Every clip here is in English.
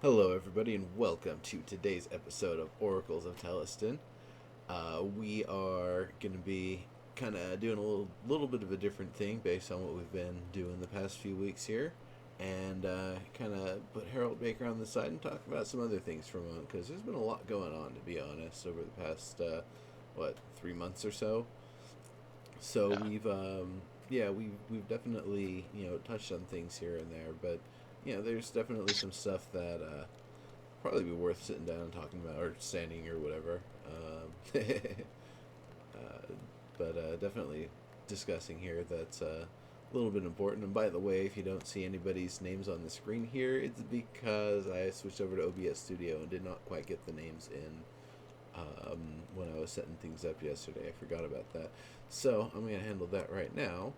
Hello, everybody, and welcome to today's episode of Oracles of Theleston. We are going to be kind of doing a little bit of a different thing based on what we've been doing the past few weeks here, and kind of put Harold Baker on the side and talk about some other things for a moment because there's been a lot going on, to be honest, over the past 3 months or so. So Yeah. we've definitely touched on things here and there, but there's definitely some stuff that probably be worth sitting down and talking about, or standing, or whatever. Uh, but definitely discussing here that's a little bit important. And by the way, if you don't see anybody's names on the screen here, it's because I switched over to OBS Studio and did not quite get the names in when I was setting things up yesterday. I forgot about that. So I'm going to handle that right now.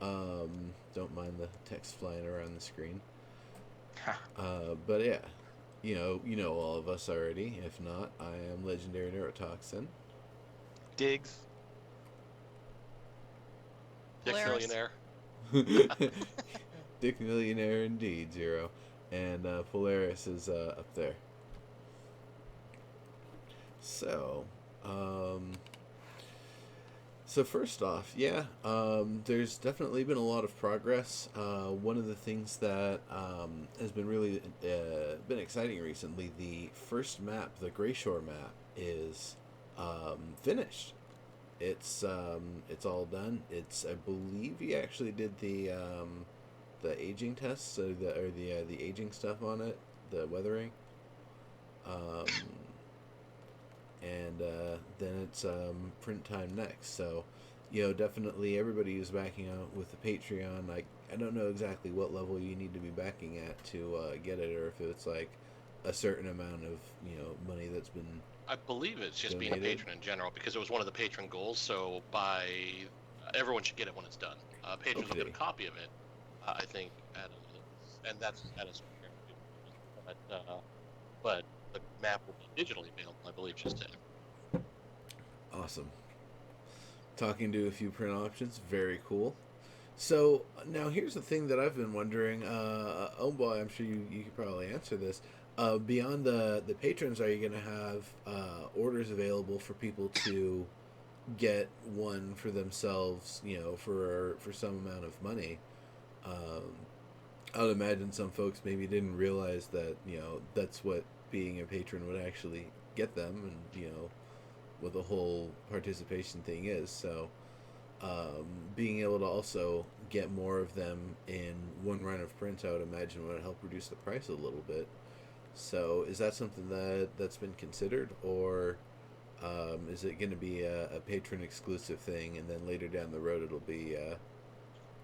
Don't mind the text flying around the screen. But yeah, you know all of us already. If not, I am legendary neurotoxin. Digs. Dick Polaris. Millionaire. Dick millionaire indeed, Zero, and Polaris is up there. So, um, so first off, there's definitely been a lot of progress. One of the things that has been really been exciting recently, the first map, the Greyshore map, is finished. It's all done. I believe he actually did the aging tests, the aging stuff on it, the weathering. Um, and then it's print time next. So, definitely everybody who's backing out with the Patreon, I don't know exactly what level you need to be backing at to get it, or if it's like a certain amount of money that's been I believe it's just being a donated. patron in general because it was one of the patron goals. So everyone should get it when it's done. Patrons will get a Okay. copy of it, I think, and that's at a but the map will be digitally available, I believe, just then. Awesome. Talking to a few print options, very cool. So now here's the thing that I've been wondering. Oh boy, I'm sure you could probably answer this. Beyond the patrons, are you going to have orders available for people to get one for themselves? For some amount of money. Um, I would imagine some folks maybe didn't realize that that's what being a patron would actually get them, and what the whole participation thing is. So being able to also get more of them in one run of print, I would imagine would help reduce the price a little bit. So is that something that's been considered, or is it going to be a patron exclusive thing, and then later down the road it'll be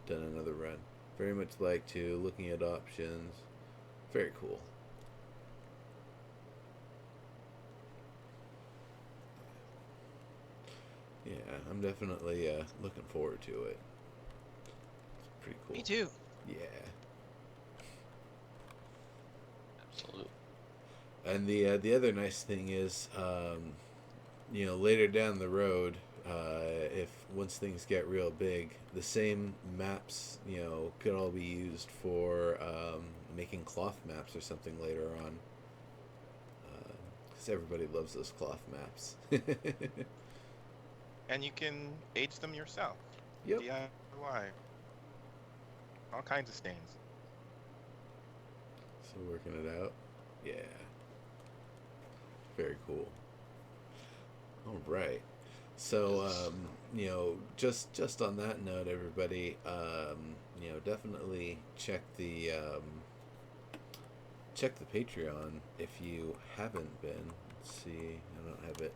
done another run? Very much like to looking at options. Very cool. Yeah, I'm definitely looking forward to it. It's pretty cool. Me too. Yeah. Absolutely. And the other nice thing is, later down the road, if once things get real big, the same maps, could all be used for making cloth maps or something later on. Because everybody loves those cloth maps. And you can age them yourself. Yep. DIY. All kinds of stains. So working it out. Yeah. Very cool. All right. So, just on that note, everybody, definitely check the Patreon if you haven't been. Let's see, I don't have it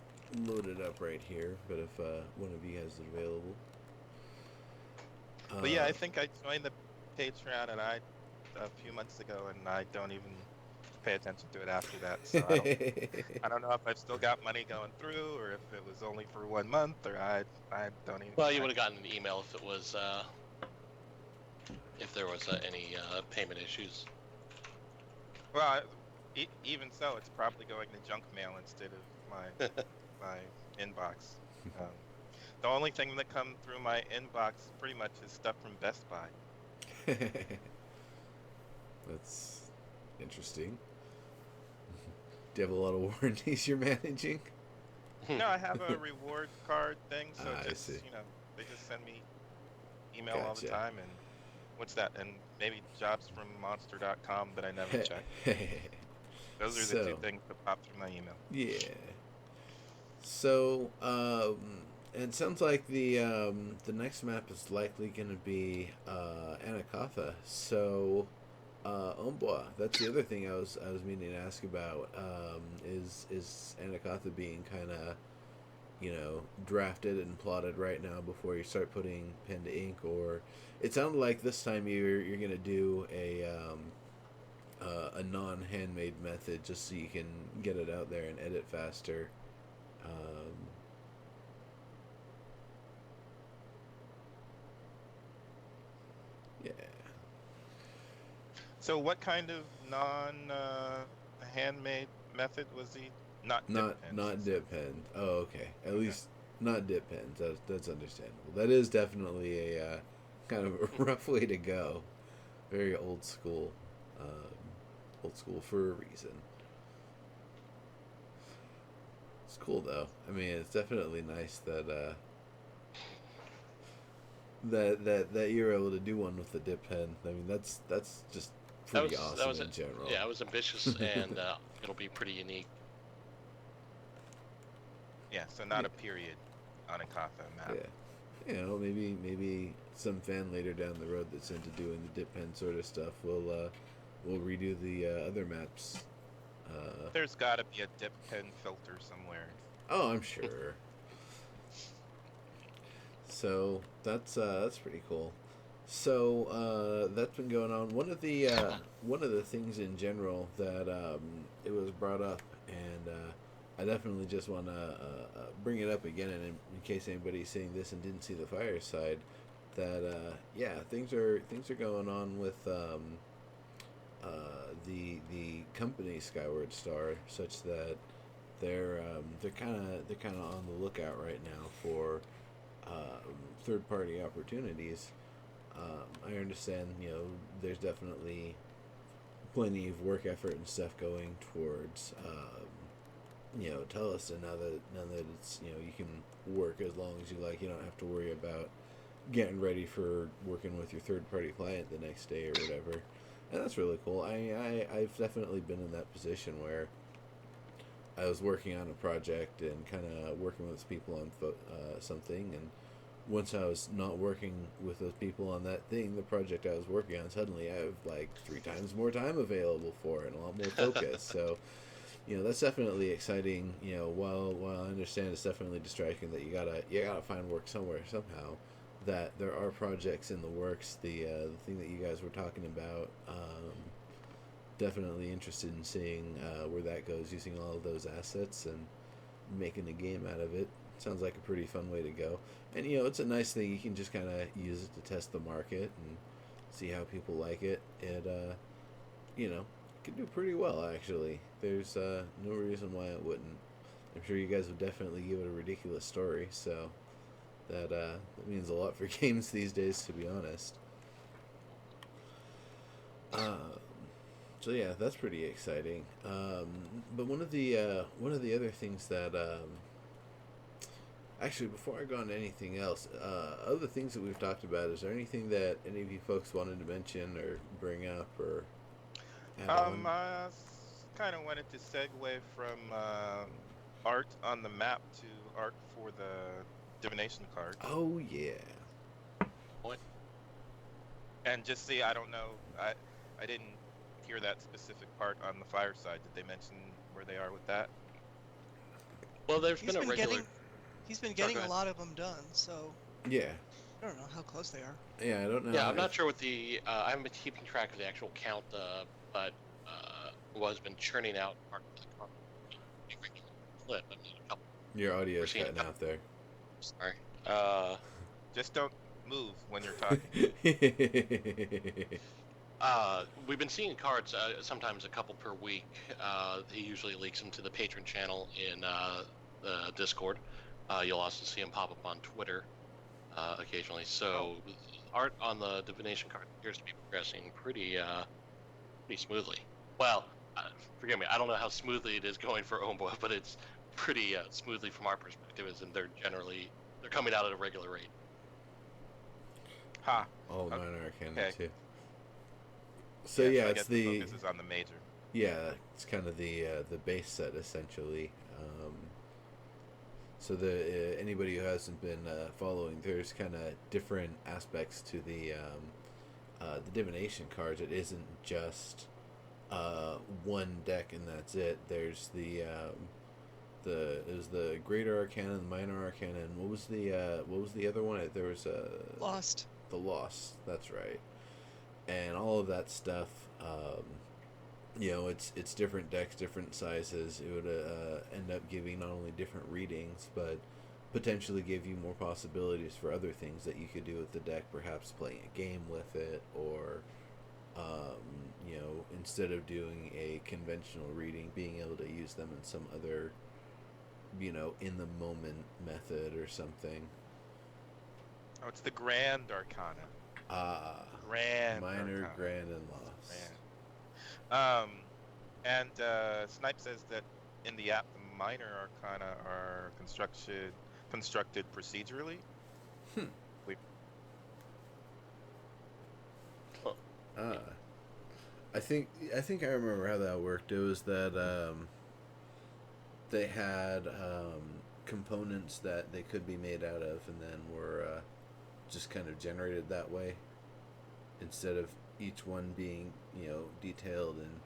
loaded up right here, but if one of you has it available. But yeah, I think I joined the Patreon a few months ago, and I don't even pay attention to it after that. So I don't know if I've still got money going through, or if it was only for 1 month, or I don't even. Well, you would have gotten an email if it was if there was any payment issues. Well, even so, it's probably going to junk mail instead of my inbox. Um, the only thing that comes through my inbox pretty much is stuff from Best Buy. That's interesting. Do you have a lot of warranties you're managing? No, I have a reward card thing, so I just, see. they just send me email all the Gotcha. time, and what's that? And maybe jobs from monster.com that I never check. Those are the two So, things that pop through my email. yeah. So, it sounds like the next map is likely going to be Anacotha. So, oh boy, that's the other thing I was meaning to ask about. Is Anacotha being kind of, drafted and plotted right now before you start putting pen to ink, or it sounded like this time you're going to do a non-handmade method just so you can get it out there and edit faster. Um, yeah, So what kind of handmade method was he? Not dip not pens, not he dip says. pen. Oh, okay. At Okay. least not dip pens. That's understandable. That is definitely a kind of a rough way to go. Very old school. Old school for a reason. It's cool though. I mean, it's definitely nice that that you're able to do one with the dip pen. I mean, that's just pretty awesome in general. yeah, it was ambitious, and it'll be pretty unique. Yeah, so not a period on a Kafka map. Yeah, maybe some fan later down the road that's into doing the dip pen sort of stuff will redo the other maps. There's got to be a dip pen filter somewhere. Oh, I'm sure. So that's pretty cool. So that's been going on. One of the things in general that it was brought up, and I definitely just want to bring it up again, and in case anybody's seeing this and didn't see the fireside, that yeah, things are going on with the company Skyward Star, such that they're kind of on the lookout right now for third party opportunities. I understand, there's definitely plenty of work effort and stuff going towards Theleston, now that it's, you can work as long as you like. You don't have to worry about getting ready for working with your third party client the next day or whatever. And that's really cool. I've definitely been in that position where I was working on a project and kind of working with people on something, and once I was not working with those people on that thing, the project I was working on, suddenly I have like 3 times more time available for it and a lot more focus. So, that's definitely exciting. While I understand it's definitely distracting that you gotta find work somewhere somehow, that there are projects in the works. The thing that you guys were talking about, definitely interested in seeing where that goes, using all of those assets and making a game out of it. Sounds like a pretty fun way to go. And it's a nice thing. You can just kind of use it to test the market and see how people like it. It can do pretty well, actually. There's no reason why it wouldn't. I'm sure you guys would definitely give it a ridiculous story, so that means a lot for games these days, to be honest. So yeah, that's pretty exciting. But one of the other things that actually, before I go on to anything else, other things that we've talked about, is there anything that any of you folks wanted to mention or bring up or add on? I kind of wanted to segue from art on the map to art for the divination cards. Oh yeah. What? And just see, I don't know, I didn't hear that specific part on the fireside. Did they mention where they are with that? Well, there's He's been a been regular. He's been Sorry, getting go a ahead. lot of them done, so Yeah. I don't know how close they are. Yeah, I don't know. Yeah, I'm not sure what the. I haven't been keeping track of the actual count, but was been churning out part of the clip. I mean, a couple. Your audio's We're seeing a cutting out there. Sorry. Just don't move when you're talking. We've been seeing cards, sometimes a couple per week. He usually leaks them to the patron channel in the Discord. You'll also see him pop up on Twitter occasionally. So art on the divination card appears to be progressing pretty smoothly. Well, forgive me, I don't know how smoothly it is going for Omboa, but it's pretty smoothly from our perspective, as in they're coming out at a regular rate. Ha. All Okay. minor arcana too. So So yeah, I it's guess the the focus is on the major. yeah, it's kind of the base set essentially. So the anybody who hasn't been following, there's kind of different aspects to the divination cards. It isn't just one deck and that's it. There's the greater arcana, the minor arcana, and what was the other one? There was Lost. the lost. That's right, and all of that stuff. It's different decks, different sizes. It would end up giving not only different readings, but potentially give you more possibilities for other things that you could do with the deck. Perhaps playing a game with it, or instead of doing a conventional reading, being able to use them in some other, in the moment method or something. Oh, it's the Grand Arcana. Grand Minor, Arcana. grand, and lost. Grand. And Snipe says that in the app, the minor arcana are constructed procedurally. I think I remember how that worked. It was that they had components that they could be made out of, and then were just kind of generated that way, instead of each one being detailed in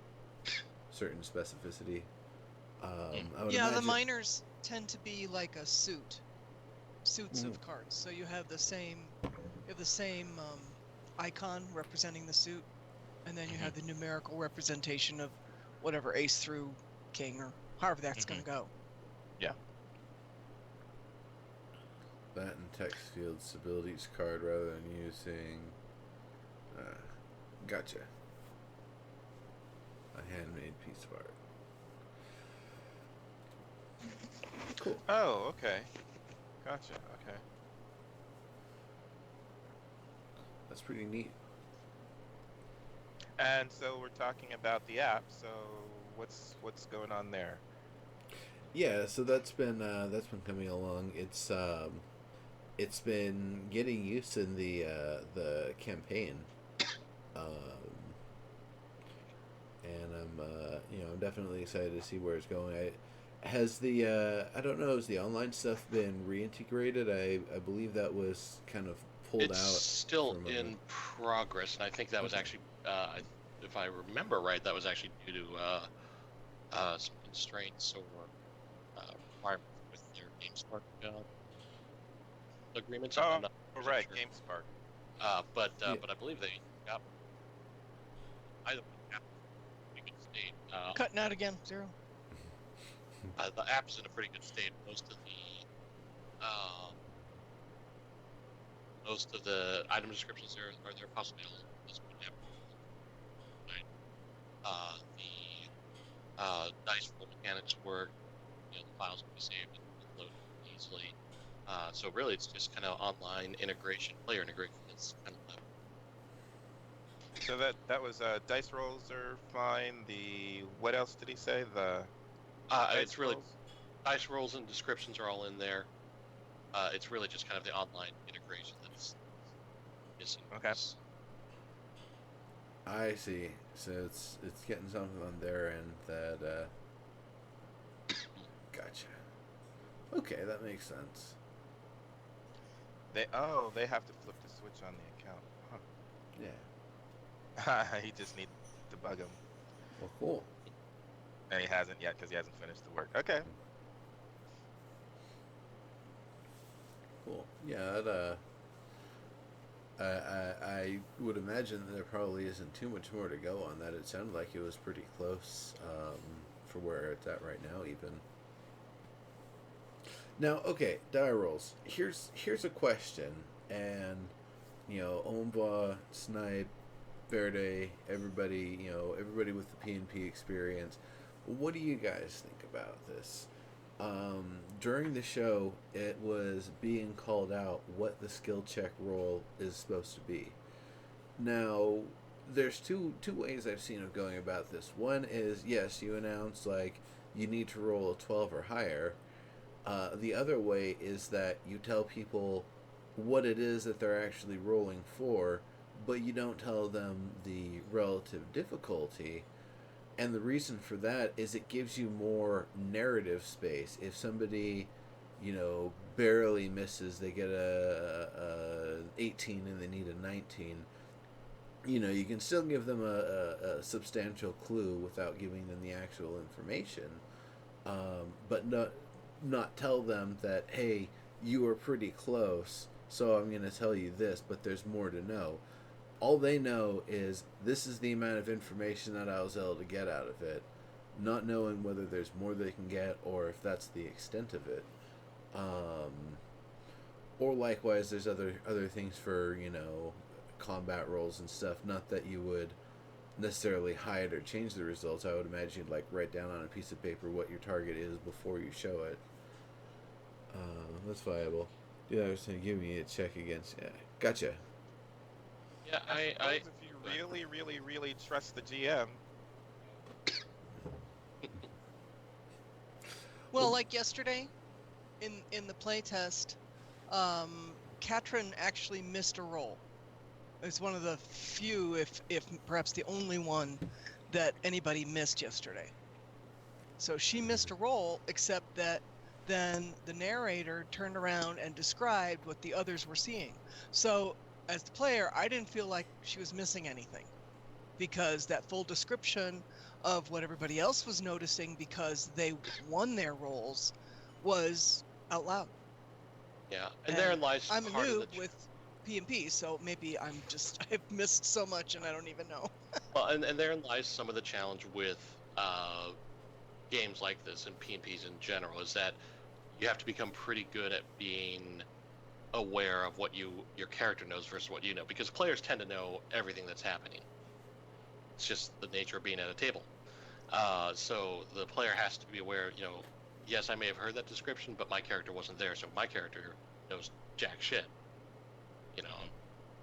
certain specificity. I would Yeah, the imagine... minors tend to be like a suits of cards. So you have the same icon representing the suit, and then you have the numerical representation of whatever ace through king or however that's going to go. Yeah. That and text field stability each card rather than using. Gotcha. A handmade piece of art. Cool. Oh, okay. Gotcha. Okay. That's pretty neat. And so we're talking about the app. So what's going on there? Yeah, so that's been coming along. It's been getting used in the campaign, and I'm definitely excited to see where it's going. Has the online stuff been reintegrated? I believe that was kind of pulled out. It's still in progress, and I think that was actually, if I remember right, that was actually due to some constraints or requirements with their GameSpark agreements. Oh, I'm right, sure. GameSpark. But I believe they got either app in a pretty good state. Cutting out again, Zero. The app's in a pretty good state. Most of the item descriptions are there possibly all this one app. The dice roll mechanics work. The files can be saved and loaded easily. So really, it's just kind of online integration, player integration. That's kind of left. So that was dice rolls are fine. What else did he say? It's really rolls? dice rolls and descriptions are all in there. It's really just kind of the online integration that's missing. Okay. I see. So it's getting something on their end that. Gotcha. Okay, that makes sense. They have to flip the switch on the account. Yeah. He just needs to bug him, Well, cool. and he hasn't yet because he hasn't finished the work. Okay. Cool. Yeah, I would imagine there probably isn't too much more to go on that. It sounded like it was pretty close for where it's at right now, even. Now, okay, die rolls. Here's a question, and Omba, Snipe, Verde, everybody with the P&P experience. What do you guys think about this? During the show, it was being called out what the skill check roll is supposed to be. Now, there's two ways I've seen of going about this. One is, yes, you announce like you need to roll a 12 or higher. The other way is that you tell people what it is that they're actually rolling for, but you don't tell them the relative difficulty. And the reason for that is it gives you more narrative space. If somebody, barely misses, they get a 18 and they need a 19. You can still give them a substantial clue without giving them the actual information, but not tell them that, hey, you were pretty close, so I'm going to tell you this, but there's more to know. All they know is this is the amount of information that I was able to get out of it, not knowing whether there's more they can get or if that's the extent of it. Or likewise, there's other things for, combat rolls and stuff. Not that you would necessarily hide or change the results. I would imagine you'd write down on a piece of paper what your target is before you show it. That's viable. Yeah, I was going to give me a check against. Yeah, gotcha. Yeah, I suppose if you really, really, really trust the GM. Well, like yesterday, in the playtest, Katrin actually missed a roll. It's one of the few, if perhaps the only one, that anybody missed yesterday. So she missed a roll, except that then the narrator turned around and described what the others were seeing. So as the player, I didn't feel like she was missing anything, because that full description of what everybody else was noticing because they won their rolls was out loud. Yeah, and therein lies I'm a part of noob the with P&P, so maybe I've missed so much and I don't even know. well, and therein lies some of the challenge with games like this and P&Ps in general, is that you have to become pretty good at being aware of what your character knows versus what you know, because players tend to know everything that's happening. It's just the nature of being at a table. So the player has to be aware, yes, I may have heard that description, but my character wasn't there, so my character knows jack shit.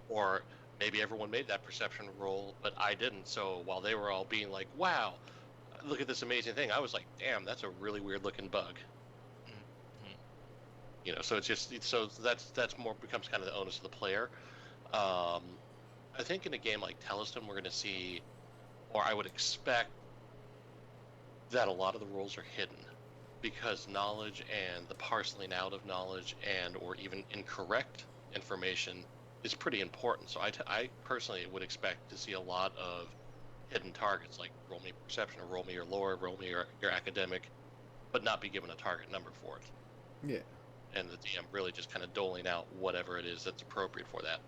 Or maybe everyone made that perception roll, but I didn't, so while they were all being like, wow, look at this amazing thing, I was like, damn, that's a really weird looking bug. Mm-hmm. So it's just, so that's more becomes kind of the onus of the player. I think in a game like Theleston, we're going to see, or I would expect, that a lot of the roles are hidden, because knowledge and the parceling out of knowledge and or even incorrect information is pretty important. So I personally would expect to see a lot of hidden targets, like roll me perception or roll me your lore, roll me your academic, but not be given a target number for it. Yeah. And the DM really just kind of doling out whatever it is that's appropriate for that.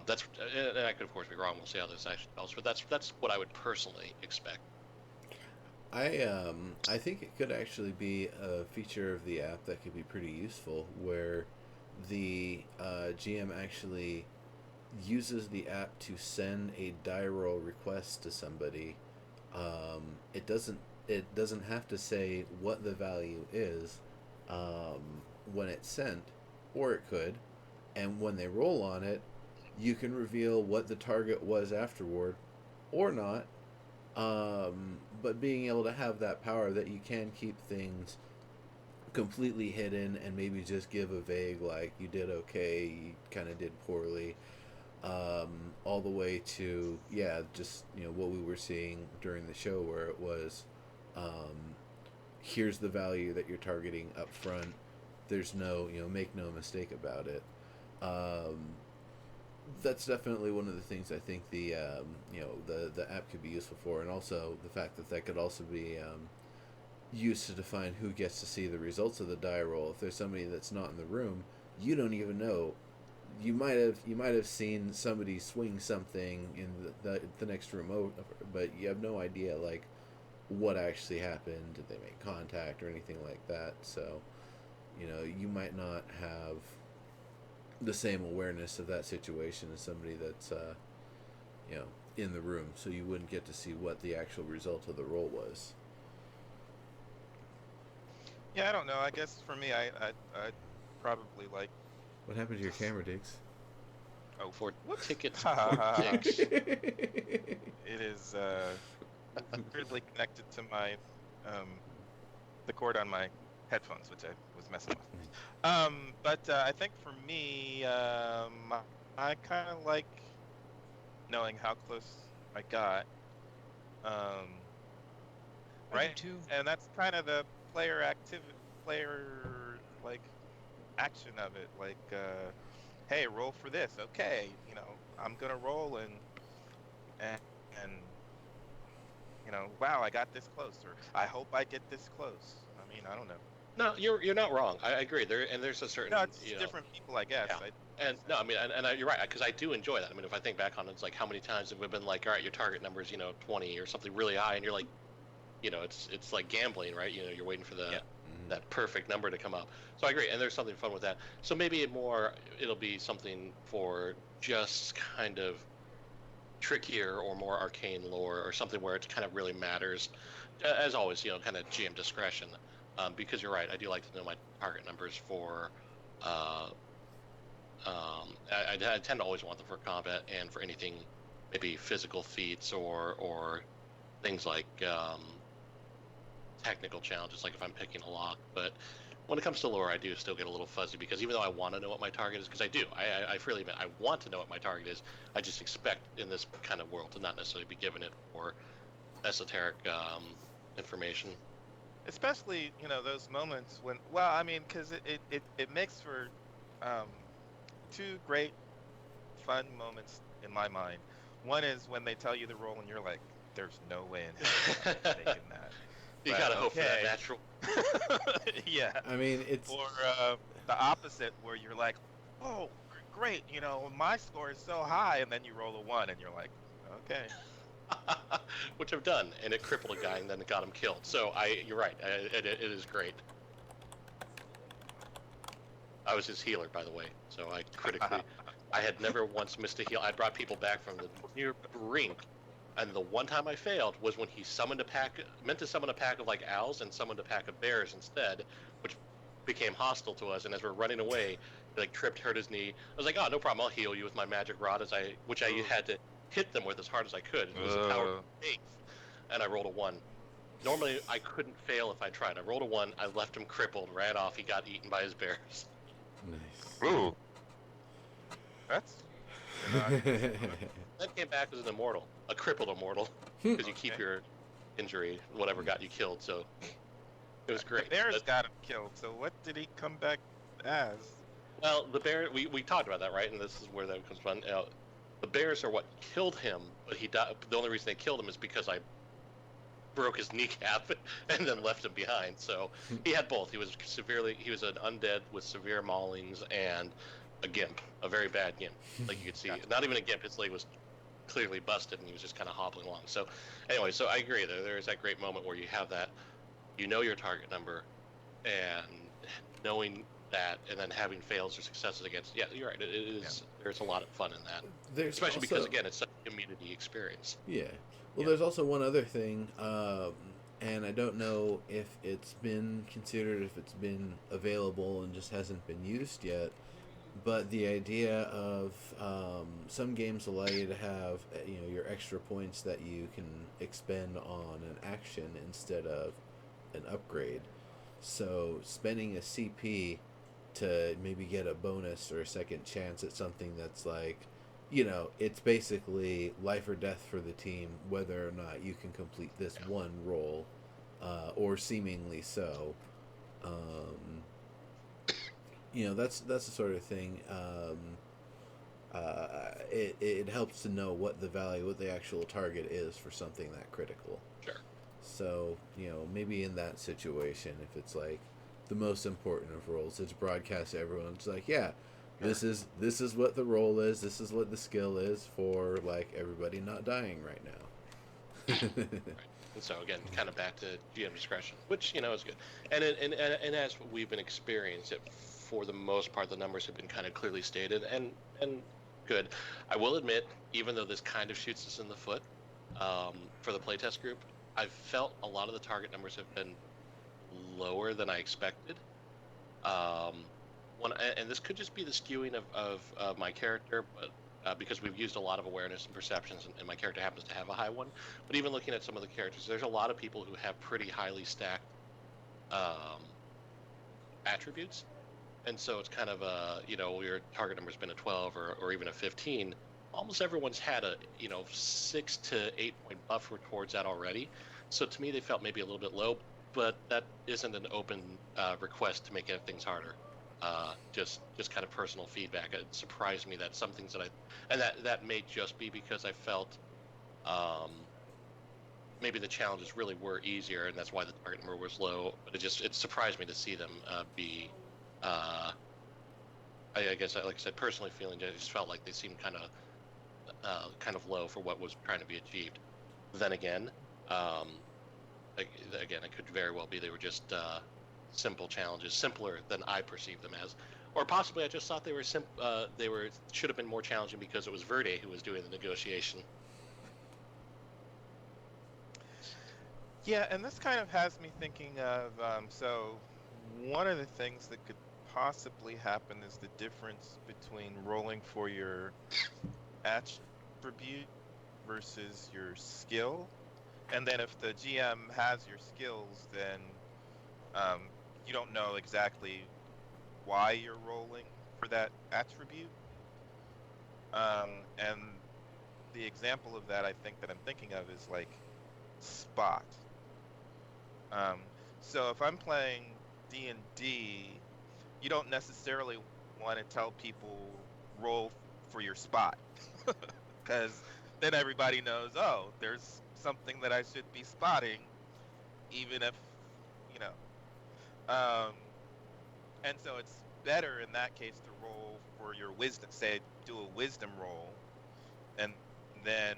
That's, and I could of course be wrong. We'll see how this actually develops, but that's what I would personally expect. I think it could actually be a feature of the app that could be pretty useful, where the GM actually uses the app to send a die roll request to somebody. It doesn't have to say what the value is when it's sent, or it could, and when they roll on it, you can reveal what the target was afterward, or not. But being able to have that power that you can keep things completely hidden and maybe just give a vague, like, you did okay, you kind of did poorly, all the way to, just, what we were seeing during the show, where it was, here's the value that you're targeting up front. There's no, make no mistake about it. That's definitely one of the things I think the app could be useful for, and also the fact that could also be used to define who gets to see the results of the die roll. If there's somebody that's not in the room, you don't even know. You might have seen somebody swing something in the next room over, but you have no idea like what actually happened. Did they make contact or anything like that? So, you might not have the same awareness of that situation as somebody that's in the room, so you wouldn't get to see what the actual result of the roll was. Yeah, I don't know. I guess for me, I'd probably like. What happened to your camera, Diggs? Oh, for whoops. tickets Ha, ha, or ha, ha. dicks. It is weirdly connected to my the cord on my headphones, which I was messing with. But I think for me, I kind of like knowing how close I got. Um, I do right? too. And that's kind of the player like action of it. Like, hey, roll for this. Okay, I'm gonna roll and wow, I got this close, or I hope I get this close. I mean, I don't know. No, you're not wrong. I agree. There's a certain, No, it's just different people, I guess. yeah. And no, I mean, you're right, because I do enjoy that. I mean, if I think back on it, it's like how many times have we been like, all right, your target number is 20 or something really high, and you're like, it's like gambling, right? You're waiting for that perfect number to come up. So I agree, and there's something fun with that. So maybe it'll be something for just kind of trickier or more arcane lore, or something where it kind of really matters. As always, kind of GM discretion, because you're right. I do like to know my target numbers for. I tend to always want them for combat and for anything, maybe physical feats or things like technical challenges, like if I'm picking a lock. But when it comes to lore, I do still get a little fuzzy, because even though I want to know what my target is, because I do, I freely admit I want to know what my target is, I just expect in this kind of world to not necessarily be given it for esoteric information. Especially, those moments when, well, I mean, because it makes for two great fun moments in my mind. One is when they tell you the roll and you're like, there's no way in hell I'm taking that. You But, gotta hope for that okay. natural. Yeah. I mean, it's Or the opposite, where you're like, oh, great, my score is so high, and then you roll a 1 and you're like, okay. Which I've done, and it crippled a guy and then it got him killed. So you're right. It is great. I was his healer, by the way. So I had never once missed a heal. I brought people back from the near brink, and the one time I failed was when he meant to summon a pack of like owls and summoned a pack of bears instead, which became hostile to us. And as we're running away, he like tripped, hurt his knee. I was like, oh, no problem, I'll heal you with my magic rod, which I had to hit them with as hard as I could. It was a power of faith, and I rolled a 1. Normally, I couldn't fail if I tried. I rolled a 1. I left him crippled, ran off. He got eaten by his bears. nice. Ooh. That's... Then came back as an immortal, a crippled immortal, because you keep your injury, whatever got you killed. So it was great. The bears got him killed, so what did he come back as? Well, the bear, we talked about that, right? And this is where that comes from. The bears are what killed him, but he died. The only reason they killed him is because I broke his kneecap and then left him behind. So he had both. He was an undead with severe maulings and a gimp, a very bad gimp. Like you could see, not even a gimp. His leg was clearly busted, and he was just kind of hobbling along. So anyway, so I agree. There is that great moment where you have that, your target number, and knowing that, and then having fails or successes against. Yeah, you're right. It is. Yeah. There's a lot of fun in that, especially because again, it's such a community experience. Yeah. Well, there's also one other thing, and I don't know if it's been considered, if it's been available and just hasn't been used yet. But the idea of some games allow you to have your extra points that you can expend on an action instead of an upgrade. So spending a CP to maybe get a bonus or a second chance at something that's like, it's basically life or death for the team whether or not you can complete this one roll, or seemingly so. That's the sort of thing. It helps to know what the actual target is for something that critical. Sure. So maybe in that situation, if it's like the most important of rolls, it's broadcast to everyone. It's like, this is what the roll is. This is what the skill is for like everybody not dying right now. Right. And so again, kind of back to GM discretion, which is good. And as we've been experiencing it, for the most part, the numbers have been kind of clearly stated and good. I will admit, even though this kind of shoots us in the foot, for the playtest group, I've felt a lot of the target numbers have been lower than I expected. And this could just be the skewing of my character, but because we've used a lot of awareness and perceptions, and my character happens to have a high one. But even looking at some of the characters, there's a lot of people who have pretty highly stacked attributes, and so it's kind of your target number's been a 12 or even a 15. Almost everyone's had a 6 to 8 point buffer towards that already. So to me, they felt maybe a little bit low, but that isn't an open request to make things harder. Just kind of personal feedback. It surprised me that some things that may just be because I felt maybe the challenges really were easier, and that's why the target number was low. But it surprised me to see them be. I guess, like I said, personally feeling, I just felt like they seemed kind of low for what was trying to be achieved. Then again, it could very well be they were just simple challenges, simpler than I perceived them as, or possibly I just thought they were should have been more challenging because it was Verde who was doing the negotiation. Yeah, and this kind of has me thinking of so one of the things that could possibly happen is the difference between rolling for your attribute versus your skill, and then if the GM has your skills, then you don't know exactly why you're rolling for that attribute. And the example of that I think that I'm thinking of is like spot. So if I'm playing D&D, you don't necessarily want to tell people roll for your spot, because then everybody knows, oh, there's something that I should be spotting, even if, and so it's better in that case to roll for your wisdom, say do a wisdom roll, and then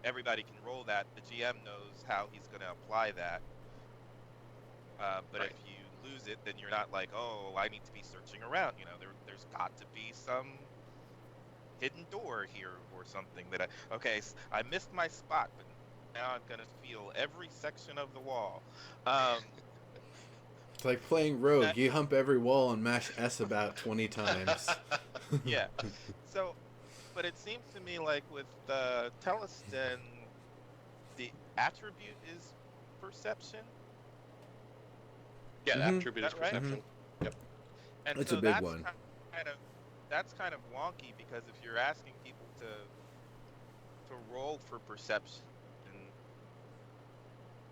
everybody can roll that. The GM knows how he's going to apply that. But Right. if you lose it, then you're not like, oh, I need to be searching around. There's got to be some hidden door here or something that I missed my spot, but now I'm gonna feel every section of the wall. It's like playing Rogue. That- You hump every wall and mash S about 20 times. Yeah. So, but it seems to me like with Theleston, the attribute is perception. Yeah, Mhm. attribute is That right? perception. Yep. And It's so a big that's one. That's kind of wonky, because if you're asking people to roll for perception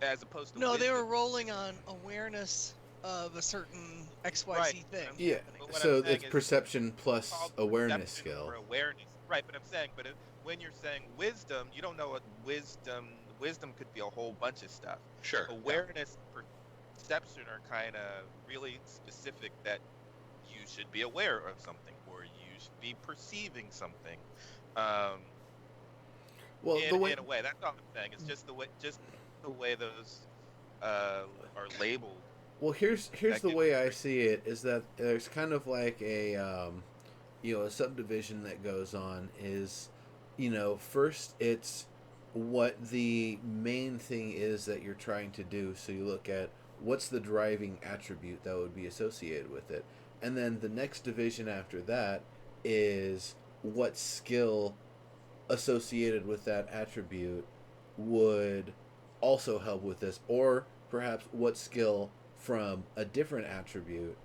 as opposed to No, they were wisdom, rolling on awareness of a certain XYZ Right. thing. Yeah, But what so I'm saying it's is perception plus called awareness perception skill. or awareness, right? But I'm saying, when you're saying wisdom, you don't know what wisdom could be a whole bunch of stuff. Sure. yeah. Awareness, perception are kind of really specific, that you should be aware of something, or you should be perceiving something. Well, in, the way in a way, that's all I'm saying. It's just the way those are labeled. Well, here's That the gives way you I great- see it is that there's kind of like a a subdivision that goes on is, first it's what the main thing is that you're trying to do. So you look at what's the driving attribute that would be associated with it. And then the next division after that is what skill associated with that attribute would also help with this, or perhaps what skill from a different attribute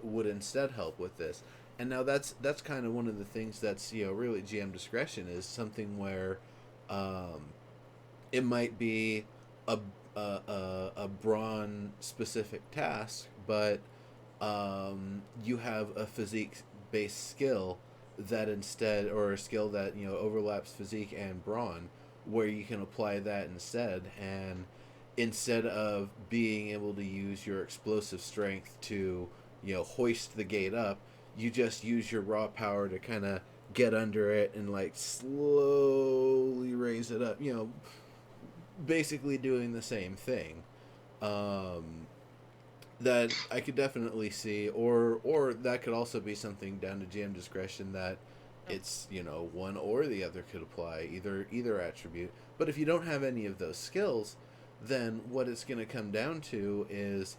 would instead help with this. And now that's kind of one of the things that's really GM discretion is something where it might be a brawn specific task, but you have a physique based skill that instead, or a skill that overlaps physique and brawn, where you can apply that instead, and instead of being able to use your explosive strength to hoist the gate up, you just use your raw power to kind of get under it and like slowly raise it up, basically doing the same thing. That I could definitely see, or that could also be something down to GM discretion, that it's one or the other could apply, either attribute. But if you don't have any of those skills, then what it's going to come down to is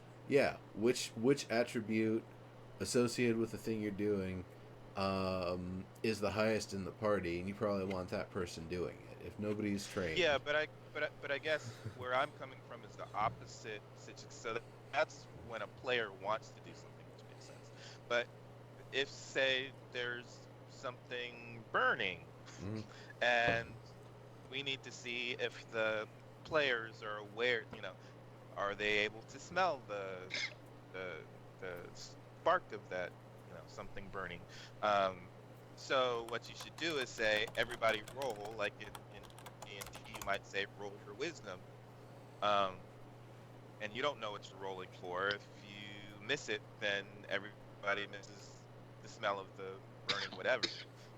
which attribute associated with the thing you're doing is the highest in the party, and you probably want that person doing it. If nobody's trained, Yeah, but I guess where I'm coming from is the opposite situation. So that's when a player wants to do something, which makes sense. But if say there's something burning, Mhm. and we need to see if the players are aware, are they able to smell the the spark of that, something burning. Um, so what you should do is say everybody roll, like in D&D you might say roll your wisdom, um, and you don't know what you're rolling for. If you miss it, then everybody misses the smell of the burning whatever.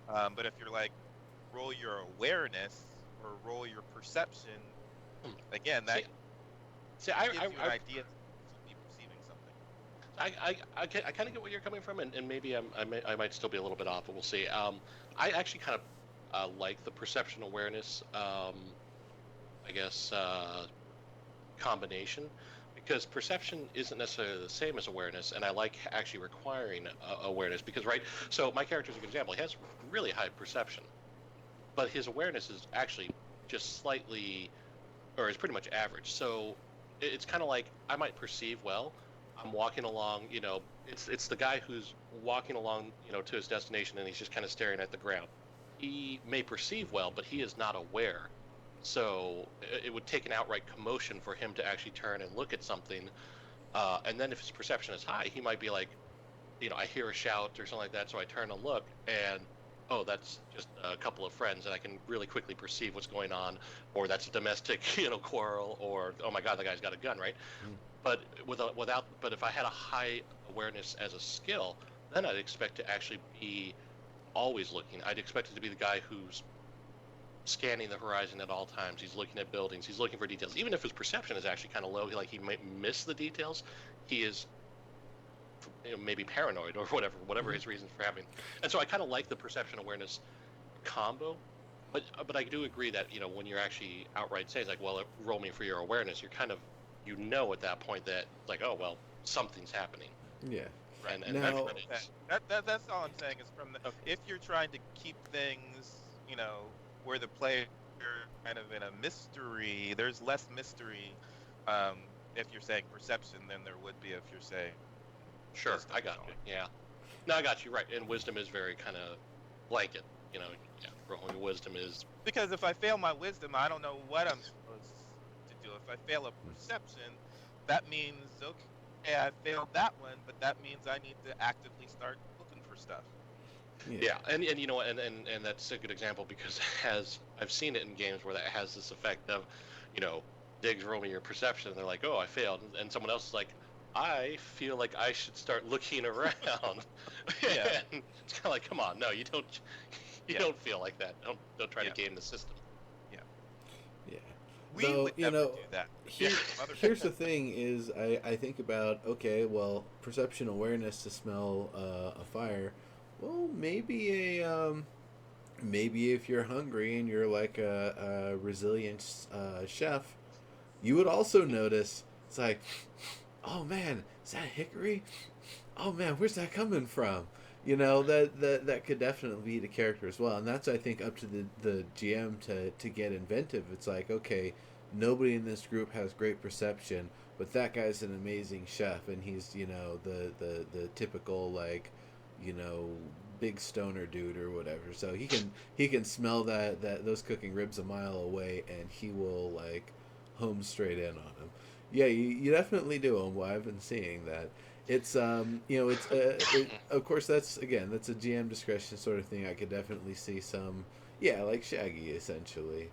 But if you're like roll your awareness or roll your perception, Hmm. again See, that see, gives you an idea of be perceiving something. I kind of get where you're coming from, and maybe I might still be a little bit off, but we'll see. I actually kind of like the perception awareness, I guess, combination, because perception isn't necessarily the same as awareness, and I like actually requiring awareness because, right? So my character's a good example. He has really high perception, but his awareness is actually just slightly, or is pretty much average. So it's kind of like I might perceive well. I'm walking along, it's the guy who's walking along, to his destination, and he's just kind of staring at the ground. He may perceive well, but he is not aware. So it would take an outright commotion for him to actually turn and look at something. And then if his perception is high, he might be like, I hear a shout or something like that, so I turn and look, and oh, that's just a couple of friends, and I can really quickly perceive what's going on, or that's a domestic, quarrel, or oh my God, the guy's got a gun, right? Mm. But but if I had a high awareness as a skill, then I'd expect to actually be always looking. I'd expect it to be the guy who's scanning the horizon at all times. He's looking at buildings. He's looking for details. Even if his perception is actually kind of low, like he might miss the details, he is maybe paranoid or whatever his reasons for having. And so I kind of like the perception awareness combo. But I do agree that when you're actually outright saying like, well, roll me for your awareness, you're kind of at that point that like, oh well, something's happening. Yeah. And Now- That's all I'm saying is if you're trying to keep things, where the player kind of in a mystery, there's less mystery, if you're saying perception than there would be if you're saying sure, wisdom. I got you. Yeah, no, I got you right. And wisdom is very kind of blanket. Rolling wisdom is Because if I fail my wisdom, I don't know what I'm supposed to do. If I fail a perception, that means okay, I failed that one, but that means I need to actively start looking for stuff. yeah. And and that's a good example because I've seen it in games where that has this effect of, Diggs roll me your perception, and they're like, oh, I failed, and someone else is like, I feel like I should start looking around. Yeah. And it's kind of like, come on, no, you don't. You don't feel like that. Don't try to game the system. Yeah. We Though, would never do that. Here's the thing: is I think about okay, well, perception awareness to smell a fire. Well, maybe maybe if you're hungry and you're like a resilient chef, you would also notice it's like, oh man, is that hickory? Oh man, where's that coming from? That could definitely be the character as well, and that's I think up to the GM to get inventive. It's like, okay, nobody in this group has great perception, but that guy's an amazing chef, and he's the typical like, big stoner dude or whatever. So he can smell that those cooking ribs a mile away, and he will like home straight in on him. Yeah, you definitely do, Homeboy. I've been seeing that. It's of course that's a GM discretion sort of thing. I could definitely see some, like Shaggy essentially.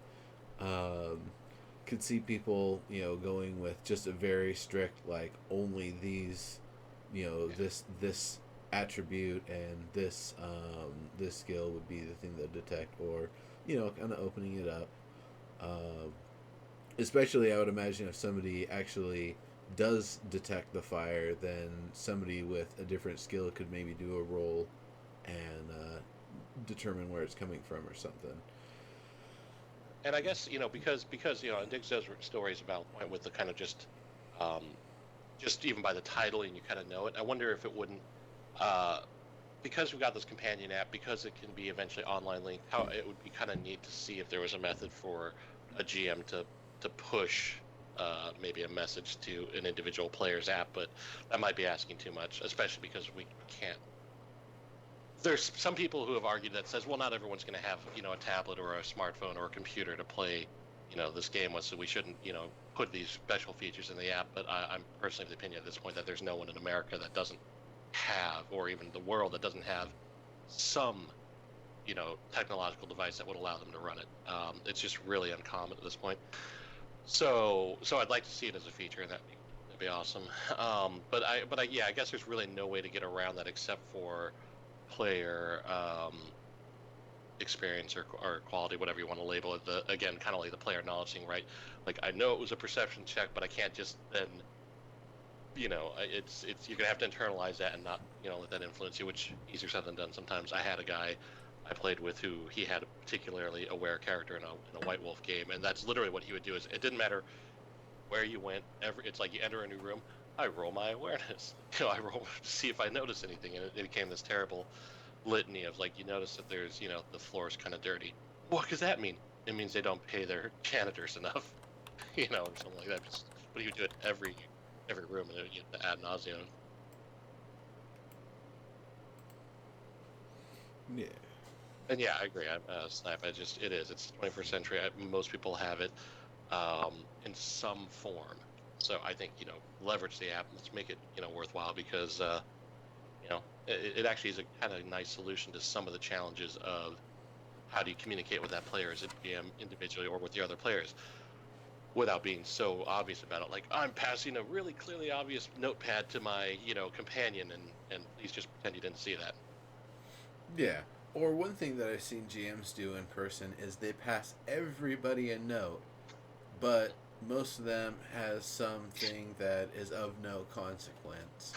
Could see people going with just a very strict like only these, this attribute and this skill would be the thing they'll detect, or kind of opening it up. Especially I would imagine if somebody actually does detect the fire, then somebody with a different skill could maybe do a roll and determine where it's coming from or something. And I guess because and Diggs does still raise a valid point with the kind of just even by the title and you kind of know it. I wonder if it wouldn't because we've got this companion app, because it can be eventually online linked, how it would be kind of neat to see if there was a method for a GM to push maybe a message to an individual player's app, but that might be asking too much, especially because we can't. There's some people who have argued that says, well, not everyone's going to have, a tablet or a smartphone or a computer to play, this game with, so we shouldn't, put these special features in the app. But I'm personally of the opinion at this point that there's no one in America that doesn't have, or even the world that doesn't have some, technological device that would allow them to run it. It's just really uncommon at this point. So I'd like to see it as a feature, and that'd be awesome. But I guess there's really no way to get around that except for player experience or quality, whatever you want to label it. Again, kind of like the player knowledge thing, right? Like, I know it was a perception check, but I can't just then, it's you're gonna have to internalize that and not, let that influence you, which easier said than done. Sometimes I had a guy I played with who he had a particularly aware character in a White Wolf game, and that's literally what he would do. Is it didn't matter where you went. It's like you enter a new room, I roll my awareness. I roll to see if I notice anything, and it became this terrible litany of, like, you notice that there's, the floor is kind of dirty. What does that mean? It means they don't pay their janitors enough, or something like that. But you do it every room, and ad nauseum. Yeah. And yeah, I agree. Snap. It's 21st century. Most people have it in some form. So I think, leverage the app. Let's make it, worthwhile, because, it actually is a kind of nice solution to some of the challenges of how do you communicate with that player as a GM individually or with the other players without being so obvious about it. Like, I'm passing a really clearly obvious notepad to my, companion, and please just pretend you didn't see that. Yeah. Or one thing that I've seen GMs do in person is they pass everybody a note, but most of them has something that is of no consequence.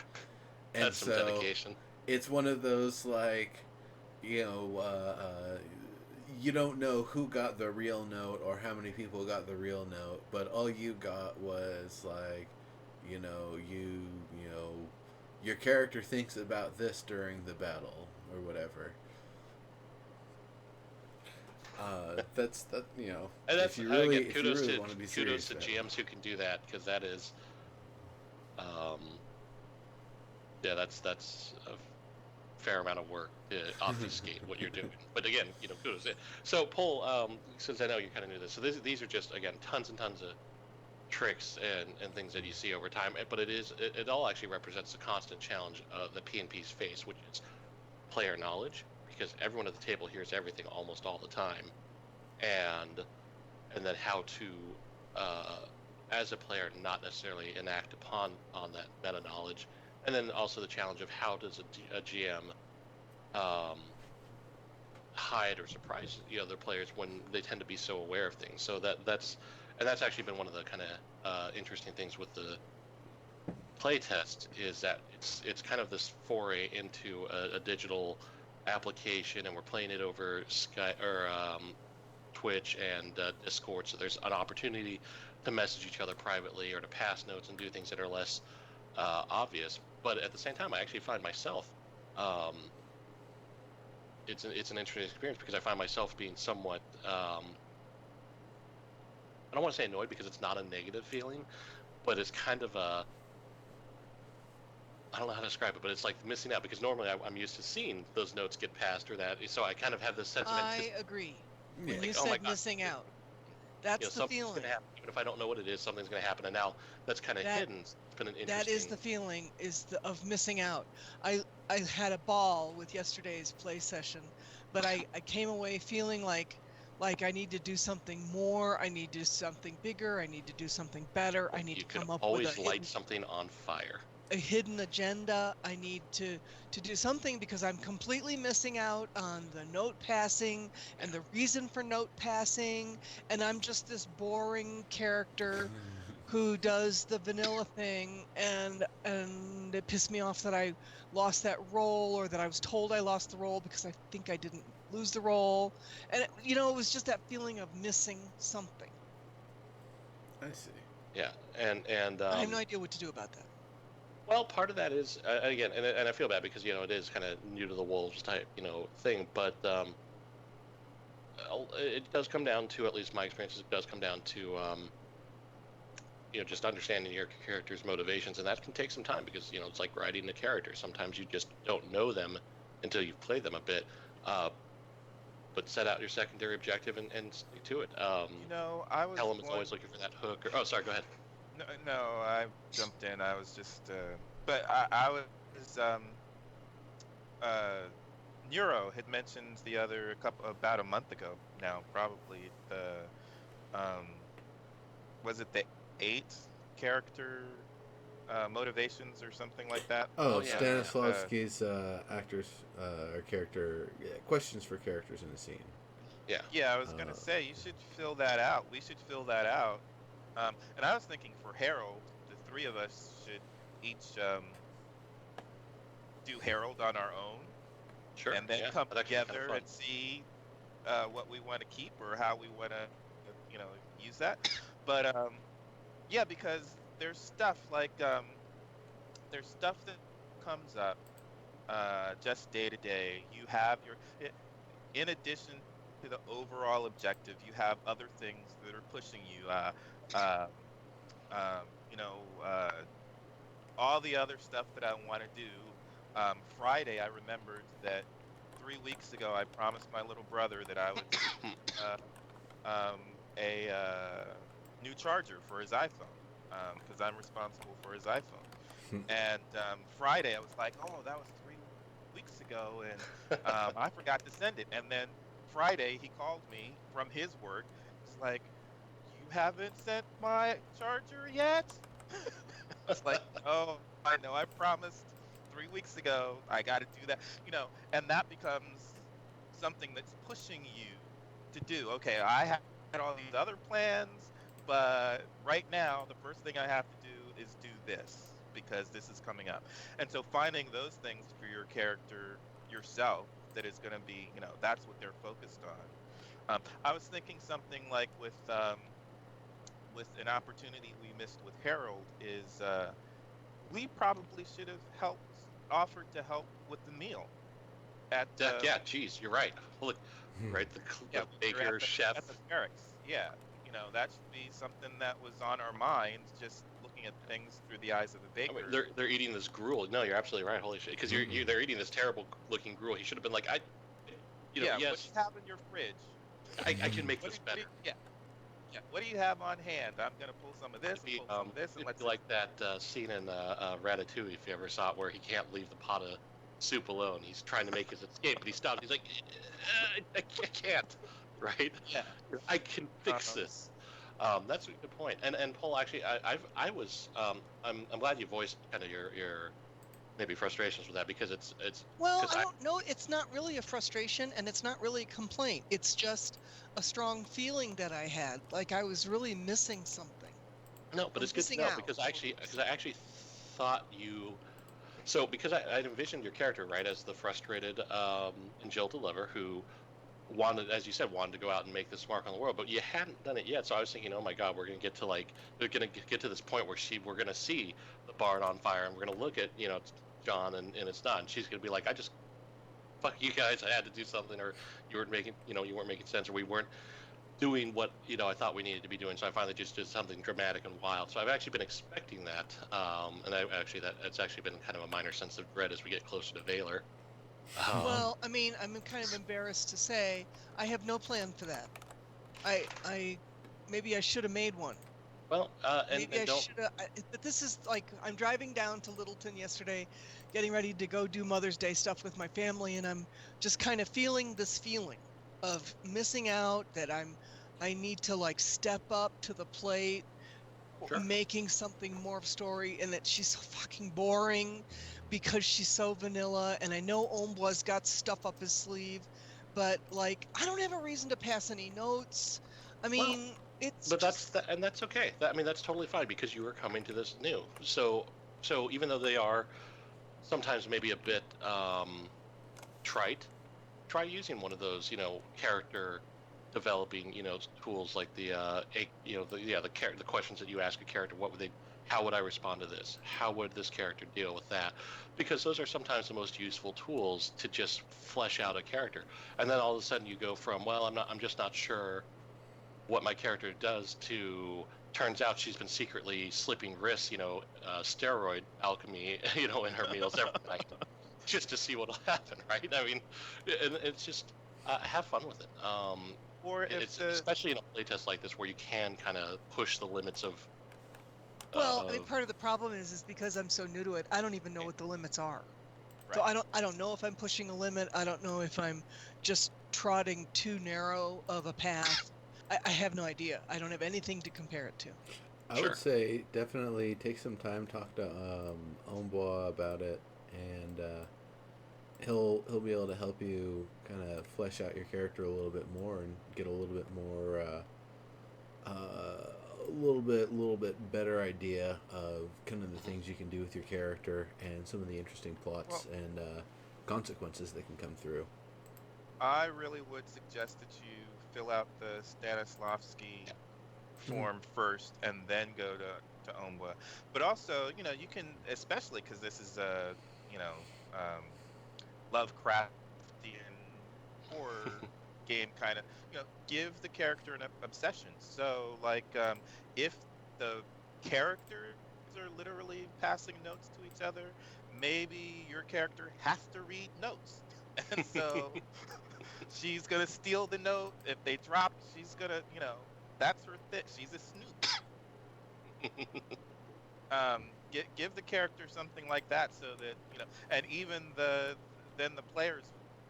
And that's some dedication. It's one of those, like, you don't know who got the real note or how many people got the real note, but all you got was, like, your character thinks about this during the battle or whatever. That's And that's, if you really kudos want to be serious to about GMs who can do that, because that is, that's a fair amount of work to obfuscate what you're doing. But again, kudos. So, Paul, since I know you kind of knew this, so these are just, again, tons and tons of tricks and things that you see over time. But it all actually represents the constant challenge that P&Ps face, which is player knowledge, because everyone at the table hears everything almost all the time, and then how to, as a player, not necessarily enact upon that meta knowledge. And then also the challenge of how does a GM hide or surprise the other players when they tend to be so aware of things. So that's actually been one of the kind of interesting things with the playtest, is that it's kind of this foray into a digital application, and we're playing it over Sky or Twitch and Discord. So there's an opportunity to message each other privately or to pass notes and do things that are less obvious. But at the same time, I actually find myself, it's an interesting experience, because I find myself being somewhat, I don't want to say annoyed, because it's not a negative feeling, but it's kind of I don't know how to describe it, but it's like missing out, because normally I'm used to seeing those notes get passed or that, so I kind of have this sense of I agree. Yeah. When you oh my said God, missing out, that's the something's feeling. going to happen. Even if I don't know what it is, something's going to happen, and now that's kind of hidden. It's been an interesting... That is the feeling, of missing out. I had a ball with yesterday's play session, but I came away feeling like I need to do something more. I need to do something bigger. I need to do something better. I need to come up with something on fire. A hidden agenda. I need to do something, because I'm completely missing out on the note passing and the reason for note passing, and I'm just this boring character who does the vanilla thing, and it pissed me off that I lost that role, or that I was told I lost the role because I think I didn't lose the role, and it was just that feeling of missing something. I see. Yeah, and I have no idea what to do about that. Well, part of that is again, and I feel bad because it is kind of new to the wolves type thing, but it does come down to, at least my experience, it does come down to just understanding your character's motivations, and that can take some time because it's like writing a character. Sometimes you just don't know them until you've played them a bit. But set out your secondary objective and stick to it. I was Pelham is going. always looking for that hook. Oh, sorry, go ahead. No, I jumped in. I was just, but I was, Nero had mentioned about a month ago now, probably was it the 8 character motivations or something like that? Oh, yeah. Stanislavski's actors or character questions for characters in a scene. Yeah, I was gonna say you should fill that out. We should fill that out. And I was thinking for Harold, the 3 of us should each do Harold on our own, Sure. and then yeah, come that'd actually be together kinda and see what we want to keep or how we want to, use that. But yeah, because there's stuff like there's stuff that comes up just day to day. You have in addition to the overall objective, you have other things that are pushing you. All the other stuff that I want to do. Friday, I remembered that 3 weeks ago I promised my little brother that I would a new charger for his iPhone because I'm responsible for his iPhone. And Friday, I was like, oh, that was 3 weeks ago, and I forgot to send it. And then Friday, he called me from his work. It's like, you haven't sent my charger yet? I was like, oh, I know, I promised 3 weeks ago. I got to do that, and that becomes something that's pushing you to do. Okay, I had all these other plans, but right now, the first thing I have to do is do this because this is coming up. And so finding those things for your character yourself that is going to be, that's what they're focused on. I was thinking something like with an opportunity we missed with Harold is we probably should have offered to help with the meal. Yeah, geez, you're right. Look, right, the baker, chef. At the barracks, yeah. That should be something that was on our minds, just looking at things through the eyes of a baker. I mean, they're eating this gruel. No, you're absolutely right. Holy shit, because they're eating this terrible looking gruel. He should have been like, yes. What do you have in your fridge? I can make this better. Yeah. What do you have on hand? I'm gonna pull some of this, pull some of this, and it'd be like that scene in Ratatouille, if you ever saw it, where he can't leave the pot of soup alone. He's trying to make his escape, but he stops. He's like, I can't. Right? Yeah. I can fix this. That's a good point. And Paul, actually, I'm glad you voiced kind of your maybe frustrations with that because it's. Well, I don't know. It's not really a frustration, and it's not really a complaint. It's just a strong feeling that I had, like I was really missing something. No, but it's good to know because I actually thought you. So because I envisioned your character right as the frustrated and jilted lover who wanted, as you said, to go out and make this mark on the world, but you hadn't done it yet. So I was thinking, oh my God, we're gonna get to this point where we're gonna see the barn on fire, and we're gonna look at John, and it's not. And she's gonna be like, I just fuck you guys. I had to do something, or you weren't making sense, or we weren't doing what I thought we needed to be doing. So I finally just did something dramatic and wild. So I've actually been expecting that, and it's actually been kind of a minor sense of dread as we get closer to Valor. Well, I mean, I'm kind of embarrassed to say I have no plan for that. Maybe I should have made one. Well, Maybe I should have. But this is like I'm driving down to Littleton yesterday, getting ready to go do Mother's Day stuff with my family, and I'm just kind of feeling this feeling of missing out, that I need to like step up to the plate, Sure. making something more of a story, and that she's so fucking boring because she's so vanilla. And I know Ombo's got stuff up his sleeve, but like I don't have a reason to pass any notes. I mean, that's okay. That's totally fine because you were coming to this new. So even though they are sometimes maybe a bit trite, try using one of those character developing tools like the questions that you ask a character. What would they how would I respond to this? How would this character deal with that? Because those are sometimes the most useful tools to just flesh out a character. And then all of a sudden you go from, well, I'm just not sure what my character does, to turns out she's been secretly slipping wrists, steroid alchemy, in her meals every night, just to see what'll happen, right? I mean, and it's just have fun with it. Or if It's especially in a playtest like this where you can kind of push the limits of. Well, I mean, part of the problem is because I'm so new to it, I don't even know what the limits are. Right. So I don't know if I'm pushing a limit. I don't know if I'm just trotting too narrow of a path. I have no idea. I don't have anything to compare it to. I Sure. would say definitely take some time, talk to Ombois about it, and he'll be able to help you kind of flesh out your character a little bit more and get a little bit more a little bit better idea of kind of the things you can do with your character and some of the interesting plots and consequences that can come through. I really would suggest that you fill out the Stanislavski form first and then go to Omwa. But also, you can, especially because this is a, Lovecraftian horror game kind of, give the character an obsession. So, like, if the characters are literally passing notes to each other, maybe your character has to read notes. And so she's going to steal the note. If they drop, she's going to, that's her thing. She's a snoop. Give the character something like that so that, and even then the players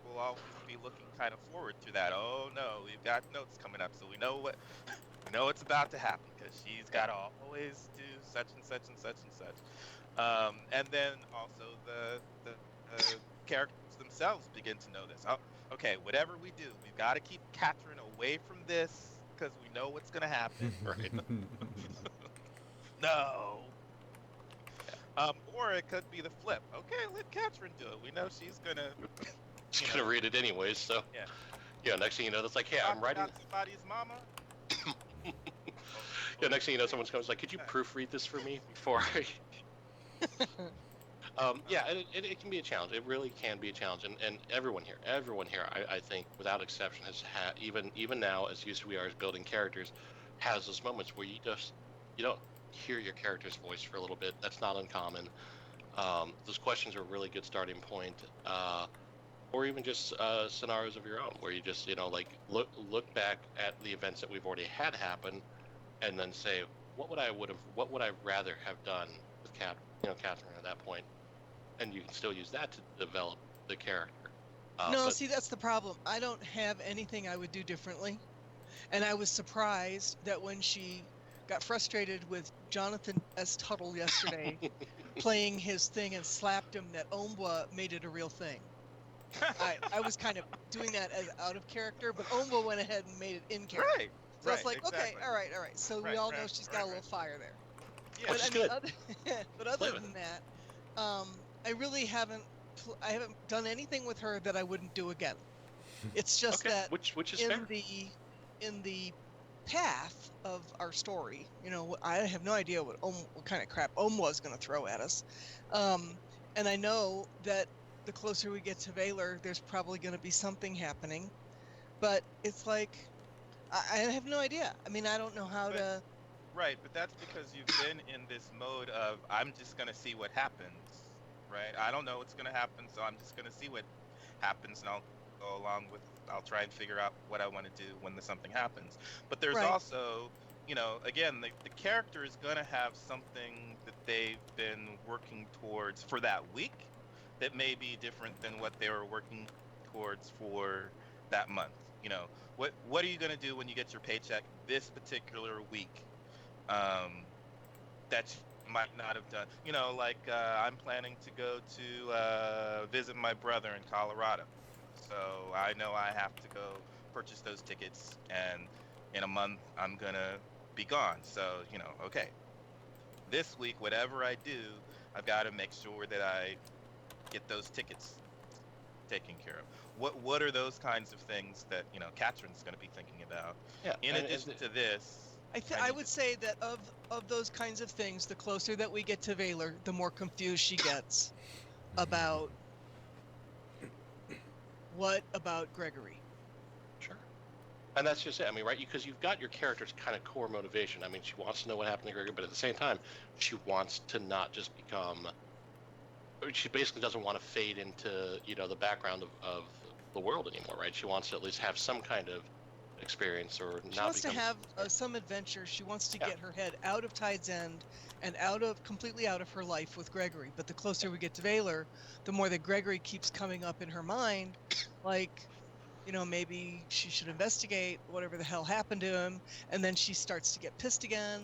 will always be looking kind of forward to that. Oh no, we've got notes coming up, so we know what's about to happen because she's got to always do such and such and such and such. And then also the characters themselves begin to know this. Oh, okay, whatever we do, we've got to keep Catherine away from this because we know what's going to happen. Right? No. Or it could be the flip. Okay, let Catherine do it. We know she's gonna. She's gonna read it anyways. So. Yeah. Yeah. Next thing you know, it's like, hey, I'm writing. Somebody's mama. Yeah. Next thing you know, someone comes like, could you proofread this for me before I? Yeah, it can be a challenge. It really can be a challenge, and everyone here, I think, without exception, has had even now, as used to we are as building characters, has those moments where you don't hear your character's voice for a little bit. That's not uncommon. Those questions are a really good starting point, or even just scenarios of your own, where you just look back at the events that we've already had happen, and then say, what would I rather have done with Catherine at that point, and you can still use that to develop the character. See, that's the problem. I don't have anything I would do differently, and I was surprised that when she got frustrated with Jonathan S. Tuttle yesterday playing his thing and slapped him, that Ombwa made it a real thing. I was kind of doing that as out of character, but Ombwa went ahead and made it in character. Right. So it's like, exactly. Okay, all right. So we all know she's got a little fire there. Yeah, Which is good. But other than that, I really haven't done anything with her that I wouldn't do again. It's just that which is in fair. the path of our story, I have no idea what kind of crap was going to throw at us, and I know that the closer we get to Valor, there's probably going to be something happening, but it's like I have no idea. I mean, I don't know how to. Right, but that's because you've been in this mode of I'm just going to see what happens, right? I don't know what's going to happen, so I'm just going to see what happens, and I'll go along with. I'll try and figure out what I want to do when something happens. But there's also, again, the character is going to have something that they've been working towards for that week that may be different than what they were working towards for that month. What are you going to do when you get your paycheck this particular week that you might not have done? I'm planning to go to visit my brother in Colorado. So I know I have to go purchase those tickets, and in a month I'm gonna be gone. So okay, this week whatever I do, I've got to make sure that I get those tickets taken care of. What are those kinds of things that Catherine's going to be thinking about? Yeah. In addition to this, I would say that of those kinds of things, the closer that we get to Valor, the more confused she gets about what about Gregory. Sure. And that's just it. I mean, right? Because you've got your character's kind of core motivation. I mean, she wants to know what happened to Gregory, but at the same time, she wants to not just become. She basically doesn't want to fade into, the background of the world anymore, right? She wants to at least have some kind of experience, or She not wants to become. have some adventure. She wants to Yeah. get her head out of Tide's End and completely out of her life with Gregory. But the closer we get to Valor, the more that Gregory keeps coming up in her mind, like, maybe she should investigate whatever the hell happened to him, and then she starts to get pissed again.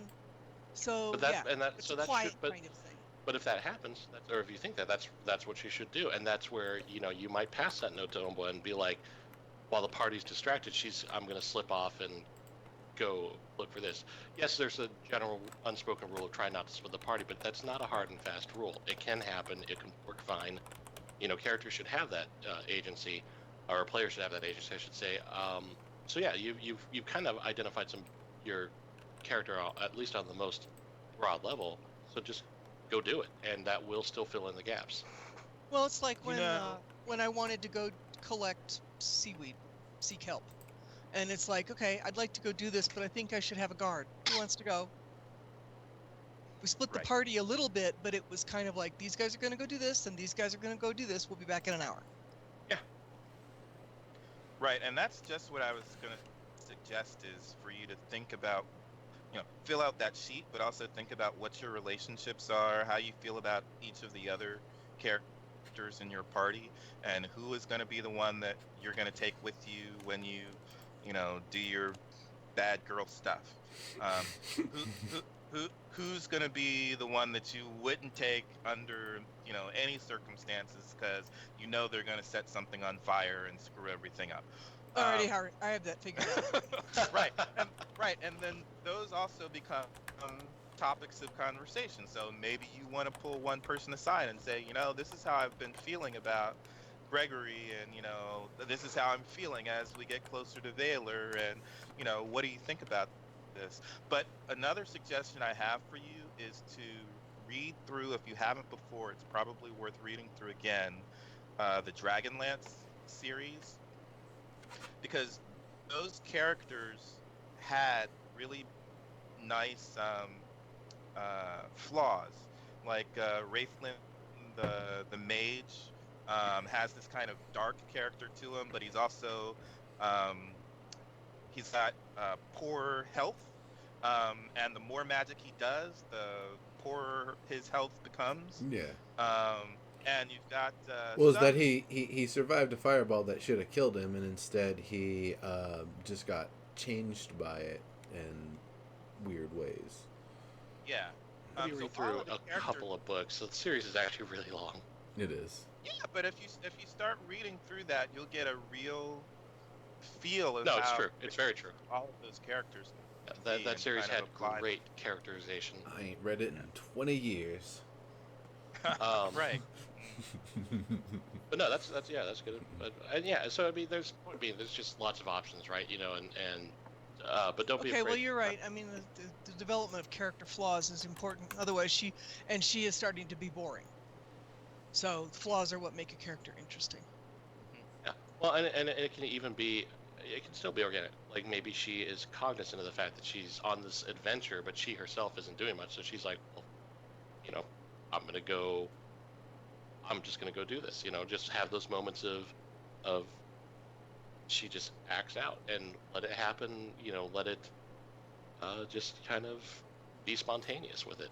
So But that yeah, and that it's so a that quiet should, but kind of thing. But if that happens, or if you think that's what she should do, and that's where you might pass that note to Ombo and be like, while the party's distracted, I'm going to slip off and go look for this. Yes, there's a general unspoken rule of try not to split the party, but that's not a hard and fast rule. It can happen. It can work fine. Characters should have that agency, or players should have that agency, I should say. So yeah, you've kind of identified your character at least on the most broad level. So just go do it, and that will still fill in the gaps. Well, it's like when I wanted to go collect seaweed, sea kelp, and it's like, okay, I'd like to go do this, but I think I should have a guard. Who wants to go? We split the party a little bit, but it was kind of like, these guys are going to go do this, and these guys are going to go do this. We'll be back in an hour. Yeah. Right, and that's just what I was going to suggest, is for you to think about, fill out that sheet, but also think about what your relationships are, how you feel about each of the other characters in your party, and who is going to be the one that you're going to take with you when you do your bad girl stuff. Who's going to be the one that you wouldn't take under any circumstances, because they're going to set something on fire and screw everything up. Already, Howard, I have that figured out. Right, and then those also become topics of conversation. So maybe you want to pull one person aside and say, this is how I've been feeling about Gregory, and this is how I'm feeling as we get closer to Valor, and what do you think about this? But another suggestion I have for you is to read through, if you haven't before, it's probably worth reading through again, the Dragonlance series, because those characters had really nice flaws. Like Wraithlin, the mage, has this kind of dark character to him, but he's also he's got poor health, and the more magic he does, the poorer his health becomes. Yeah. And you've got is that he survived a fireball that should have killed him, and instead he just got changed by it in weird ways. Yeah. You read through a couple of books, so the series is actually really long. It is. Yeah, but if you start reading through that, you'll get a real feel of it's true. It's very true. All of those characters. That series had great characterization. I ain't read it in 20 years. Right. But no, that's good. But so there's just lots of options, right? But don't be afraid. Okay, well, you're right. I mean, the development of character flaws is important. Otherwise, she is starting to be boring. So flaws are what make a character interesting. Yeah. Well, and it can even be, it can still be organic. Like maybe she is cognizant of the fact that she's on this adventure, but she herself isn't doing much. So she's like, well, I'm just gonna go do this. Just have those moments of she just acts out and let it happen. Let it just kind of be spontaneous with it.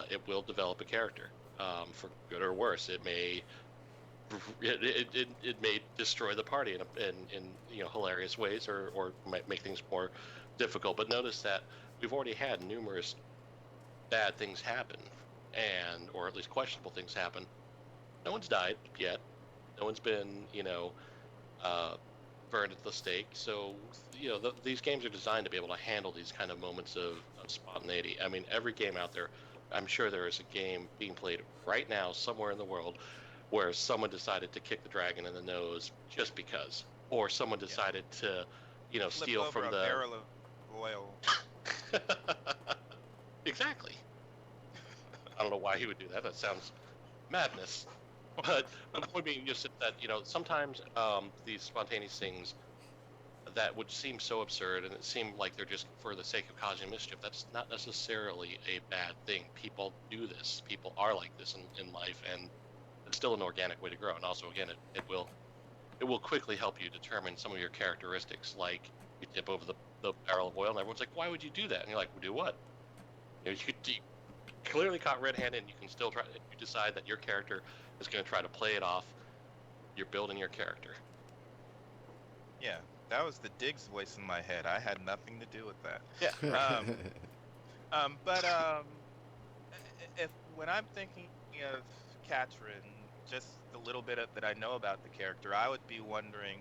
It will develop a character, for good or worse. It may destroy the party in hilarious ways, or might make things more difficult. But notice that we've already had numerous bad things happen, or at least questionable things happen. No one's died yet. No one's been burned at the stake. So these games are designed to be able to handle these kind of moments of spontaneity. I mean, every game out there, I'm sure there is a game being played right now somewhere in the world where someone decided to kick the dragon in the nose just because, or someone decided to steal from the barrel of oil. Exactly. I don't know why he would do that. That sounds madness. But the point being just that, sometimes these spontaneous things that would seem so absurd and it seemed like they're just for the sake of causing mischief, that's not necessarily a bad thing. People do this. People are like this in life, and it's still an organic way to grow. And also, again, it will quickly help you determine some of your characteristics. Like you tip over the barrel of oil, and everyone's like, "Why would you do that?" And you're like, "Do what?" You clearly caught red-handed, and you can still try. If you decide that your character is going to try to play it off, you're building your character. Yeah, that was the Diggs voice in my head. I had nothing to do with that. Yeah. But if when I'm thinking of Katrin, just the little bit that I know about the character, I would be wondering,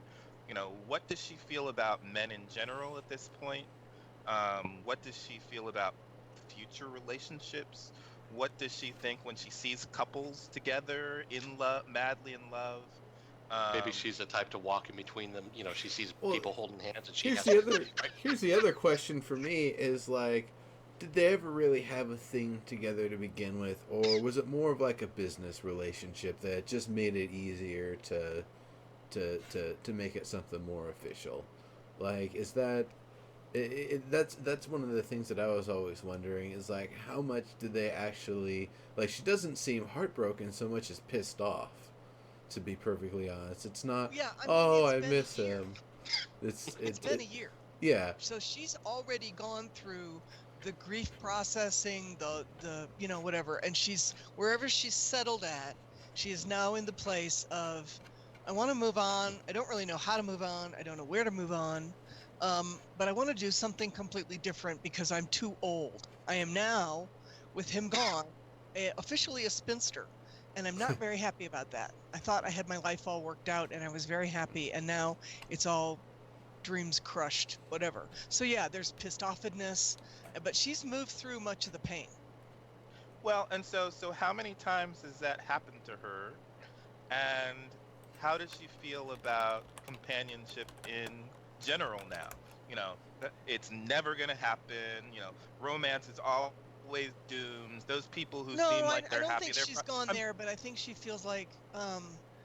what does she feel about men in general at this point? What does she feel about future relationships? What does she think when she sees couples together in love, madly in love? Maybe she's the type to walk in between them. She sees people holding hands, and she here's has the other. Here's the other question for me: is like, did they ever really have a thing together to begin with, or was it more of like a business relationship that just made it easier to make it something more official? Like, is that? That's one of the things that I was always wondering is like, how much did they actually like? She doesn't seem heartbroken so much as pissed off. To be perfectly honest, it's not. Yeah, I mean, Oh, it's I been miss a year. him. It's been a year. Yeah. So she's already gone through the grief processing, the whatever, and she's wherever she's settled at. She is now in the place of, I want to move on. I don't really know how to move on. I don't know where to move on, but I want to do something completely different because I'm too old. I am now, with him gone, officially a spinster. And I'm not very happy about that. I thought I had my life all worked out and I was very happy, and now it's all dreams crushed, whatever. So yeah, there's pissed offedness, but she's moved through much of the pain. Well, and so how many times has that happened to her? And how does she feel about companionship in general now? It's never going to happen. Romance is always doomed. Those people who seem like they're I don't happy, think they're she's gone there, but I think she feels like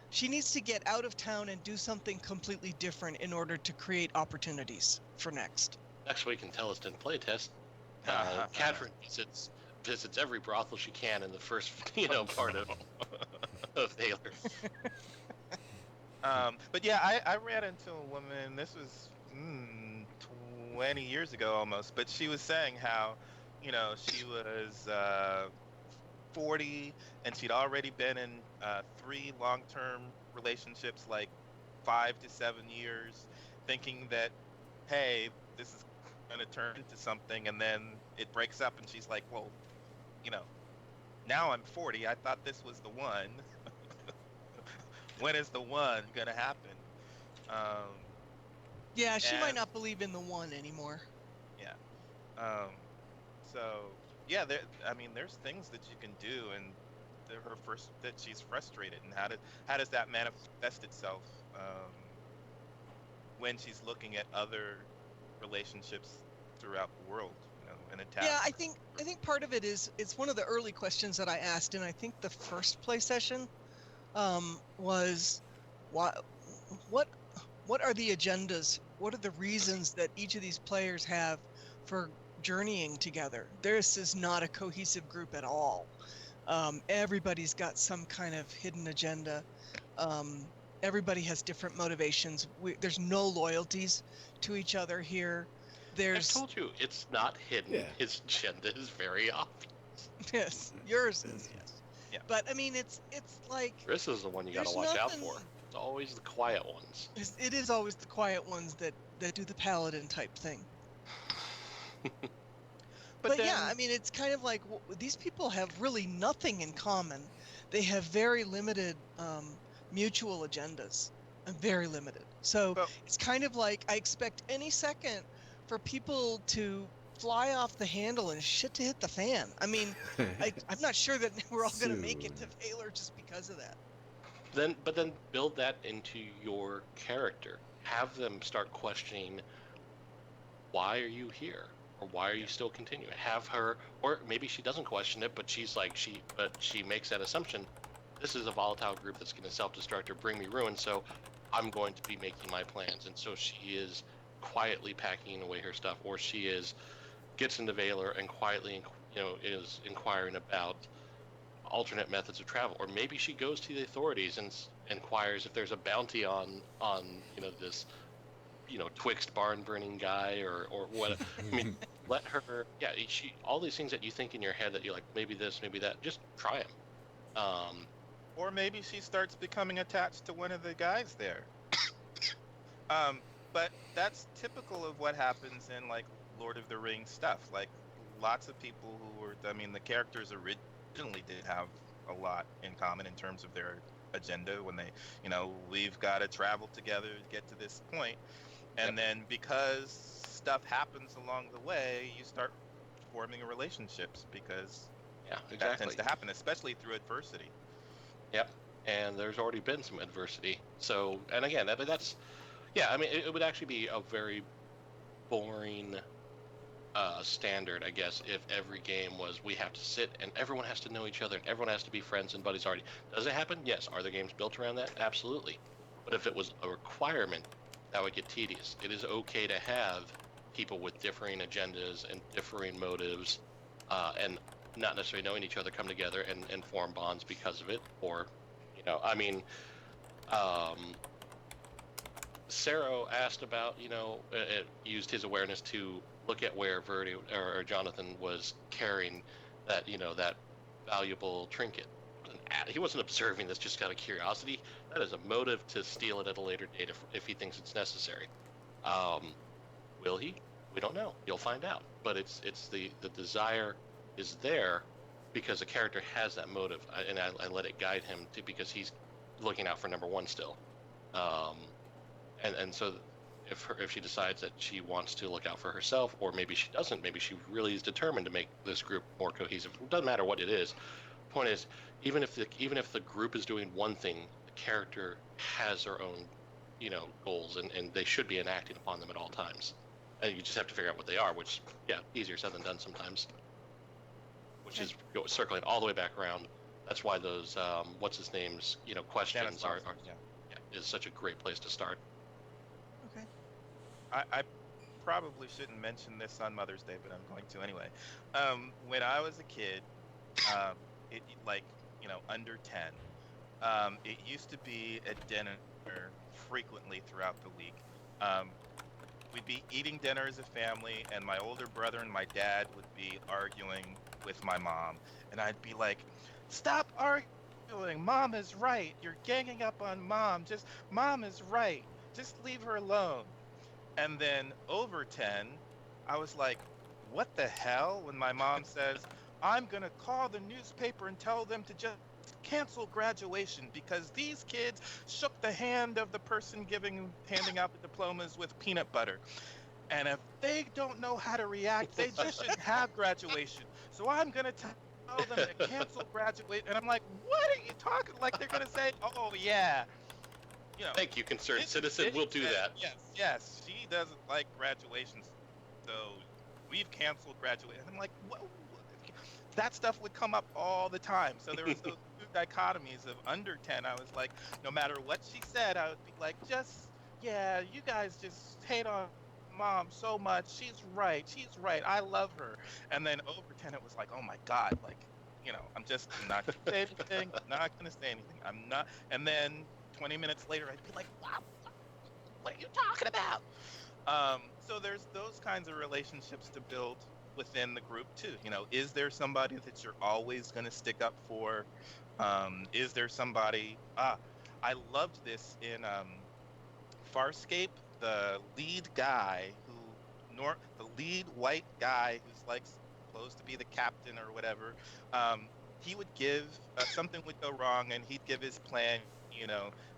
she needs to get out of town and do something completely different in order to create opportunities for next. Next week in Theleston playtest, Katrin visits every brothel she can in the first part of Thaler. But yeah, I ran into a woman. This was 20 years ago almost, but she was saying how she was 40 and she'd already been in 3 long-term relationships, like 5 to 7 years, thinking that, hey, this is going to turn into something, and then it breaks up and she's like, well, now I'm 40, I thought this was the one. When is the one going to happen? Yeah, she might not believe in the one anymore. Yeah. So yeah, there's things that you can do, and that she's frustrated, and how does that manifest itself when she's looking at other relationships throughout the world, and attached. Yeah, I think part of it is, it's one of the early questions that I asked, and I think the first play session was what are the agendas? What are the reasons that each of these players have for journeying together? This is not a cohesive group at all. Everybody's got some kind of hidden agenda. Everybody has different motivations. There's no loyalties to each other here. I've told you, it's not hidden. Yeah. His agenda is very obvious. Yes, yours is, yes. Yeah. But I mean, it's like, Chris is the one you gotta watch out for. It's always the quiet ones. It is always the quiet ones that do the paladin type thing. But yeah, I mean, it's kind of like, these people have really nothing in common. They have very limited mutual agendas, very limited. So it's kind of like, I expect any second for people to fly off the handle and shit to hit the fan. I mean, I'm not sure that we're all going to make it to Thaler just because of that. But then build that into your character. Have them start questioning, why are you here? or why are you still continuing? Have her, or maybe she doesn't question it, but she makes that assumption. This is a volatile group that's going to self-destruct or bring me ruin, so I'm going to be making my plans. And so she is quietly packing away her stuff, or she gets into Valor and quietly, is inquiring about alternate methods of travel, or maybe she goes to the authorities and inquires if there's a bounty on this twixt barn burning guy or what. I mean, let her. Yeah, all these things that you think in your head that you're like, maybe this, maybe that, just try them. Or maybe she starts becoming attached to one of the guys there. But that's typical of what happens in like Lord of the Rings stuff. Like lots of people who were, I mean, the characters originally did have a lot in common in terms of their agenda when they, we've got to travel together to get to this point. And then because stuff happens along the way, you start forming relationships because that tends to happen, especially through adversity. Yep. And there's already been some adversity. So, and again, that's, I mean, it would actually be a very boring standard, I guess, if every game was we have to sit and everyone has to know each other and everyone has to be friends and buddies already. Does it happen? Yes. Are there games built around that? Absolutely. But if it was a requirement, that would get tedious. It is okay to have people with differing agendas and differing motives, and not necessarily knowing each other come together and form bonds because of it. Or, I mean, Saro asked about, used his awareness to look at where Verdi or Jonathan was carrying that, that valuable trinket. He wasn't observing this just out of curiosity. That is a motive to steal it at a later date if he thinks it's necessary. Will he? We don't know. You'll find out. But it's the desire is there because the character has that motive, and I let it guide him because he's looking out for number one still. And so if she decides that she wants to look out for herself, or maybe she doesn't, maybe she really is determined to make this group more cohesive. It doesn't matter what it is. Point is, even if the group is doing one thing, the character has their own, goals, and they should be enacting upon them at all times. And you just have to figure out what they are, which, easier said than done sometimes. Which is circling all the way back around. That's why those what's his name's questions is such a great place to start. Okay. I probably shouldn't mention this on Mother's Day, but I'm going to anyway. When I was a kid, under 10, it used to be at dinner frequently throughout the week. We'd be eating dinner as a family, and my older brother and my dad would be arguing with my mom, and I'd be like, "Stop arguing! Mom is right. You're ganging up on mom. Mom is right. Just leave her alone." And then over 10, I was like, "What the hell?" When my mom says, "I'm gonna call the newspaper and tell them to just cancel graduation because these kids shook the hand of the person handing out the diplomas with peanut butter. And if they don't know how to react, they just shouldn't have graduation. So I'm going to tell them to cancel graduation." And I'm like, what are you talking? Like they're going to say, "Oh, yeah. Thank you, concerned citizen. We'll do that." Yes. She doesn't like graduations, so we've canceled graduation. And I'm like, what? That stuff would come up all the time. So there was those two dichotomies of under 10. I was like, no matter what she said, I would be like, you guys just hate on mom so much. She's right. I love her. And then over 10, it was like, oh my God, I'm just not going to say anything. I'm not. And then 20 minutes later, I'd be like, wow, what are you talking about? So there's those kinds of relationships to build within the group too. Is there somebody that you're always going to stick up for? Is there somebody? I loved this in Farscape. The lead guy the lead white guy who's like supposed to be the captain or whatever. He would give something would go wrong, and he'd give his plan.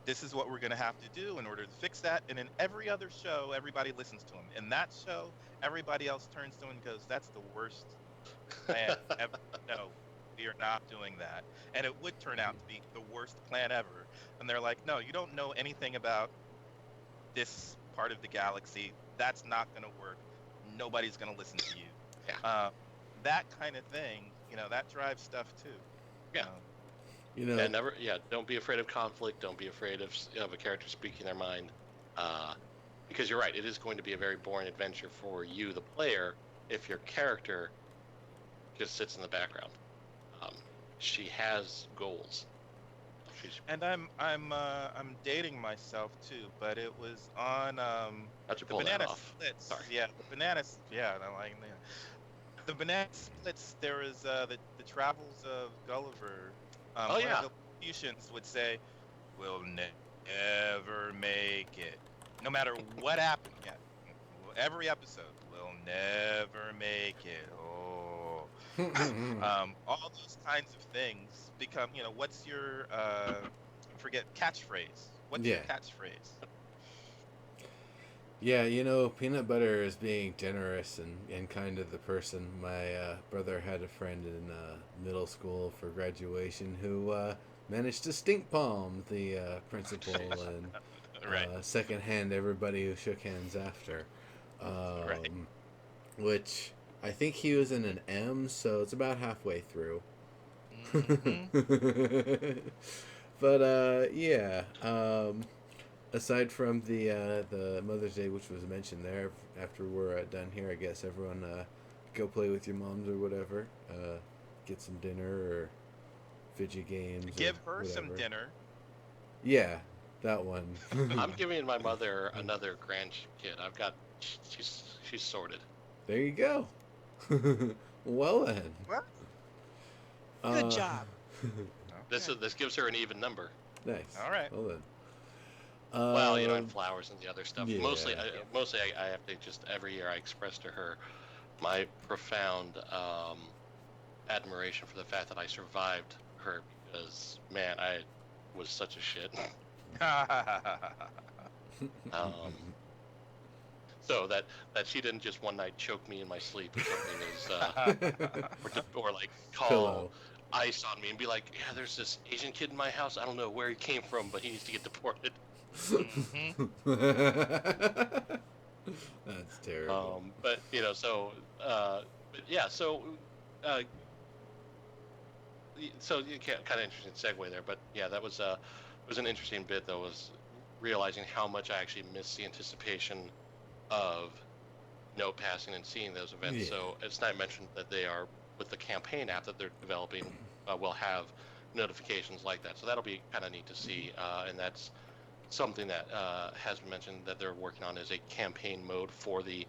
This is what we're going to have to do in order to fix that. And in every other show, everybody listens to him. In that show, everybody else turns to him and goes, "That's the worst plan ever. No, we are not doing that." And it would turn out to be the worst plan ever. And they're like, "No, you don't know anything about this part of the galaxy. That's not going to work. Nobody's going to listen to you." Yeah. That kind of thing, that drives stuff too. Yeah. Um, You know, And never, yeah, don't be afraid of conflict. Don't be afraid of a character speaking their mind, because you're right. It is going to be a very boring adventure for you, the player, if your character just sits in the background. Um, she has goals. She's and I'm dating myself too, but it was on how'd you the pull that Banana off? Splits. Sorry. Yeah, the Bananas. Yeah, I like that. The Banana Splits. There was the Travels of Gulliver. Oh One of yeah. the Lilliputians would say, "We'll never make it, no matter what happened." Yeah, every episode, we'll never make it. Oh, all those kinds of things become, what's your forget catchphrase? What's your yeah. catchphrase? Yeah, peanut butter is being generous and kind of the person. My brother had a friend in middle school for graduation who managed to stink palm the principal and Right, secondhand everybody who shook hands after. right. Which I think he was in an M, so it's about halfway through. Hmm. But yeah. Aside from the Mother's Day, which was mentioned there, after we're done here, I guess everyone go play with your moms or whatever. Get some dinner or video games. Give or her some whatever. dinner. Yeah, that one. I'm giving my mother another grandkid. I've got. She's sorted. There you go. Well then. What? Good job. This gives her an even number. Nice. All right. Well then. Well, and flowers and the other stuff. yeah. Mostly, I have to just every year I express to her my profound admiration for the fact that I survived her, because man, I was such a shit. So that she didn't just one night choke me in my sleep or something or like call Pillow. ICE on me and be like, yeah, there's this Asian kid in my house. I don't know where he came from, but he needs to get deported. Mhm. That's terrible. But but yeah, uh, so you kind of interesting segue there. But yeah, that was an interesting bit though, was realizing how much I actually miss the anticipation of note passing and seeing those events. Yeah. So it's not mentioned that they are with the campaign app that they're developing will have notifications like that. So that'll be kind of neat to see, and that's something that has been mentioned that they're working on, is a campaign mode for the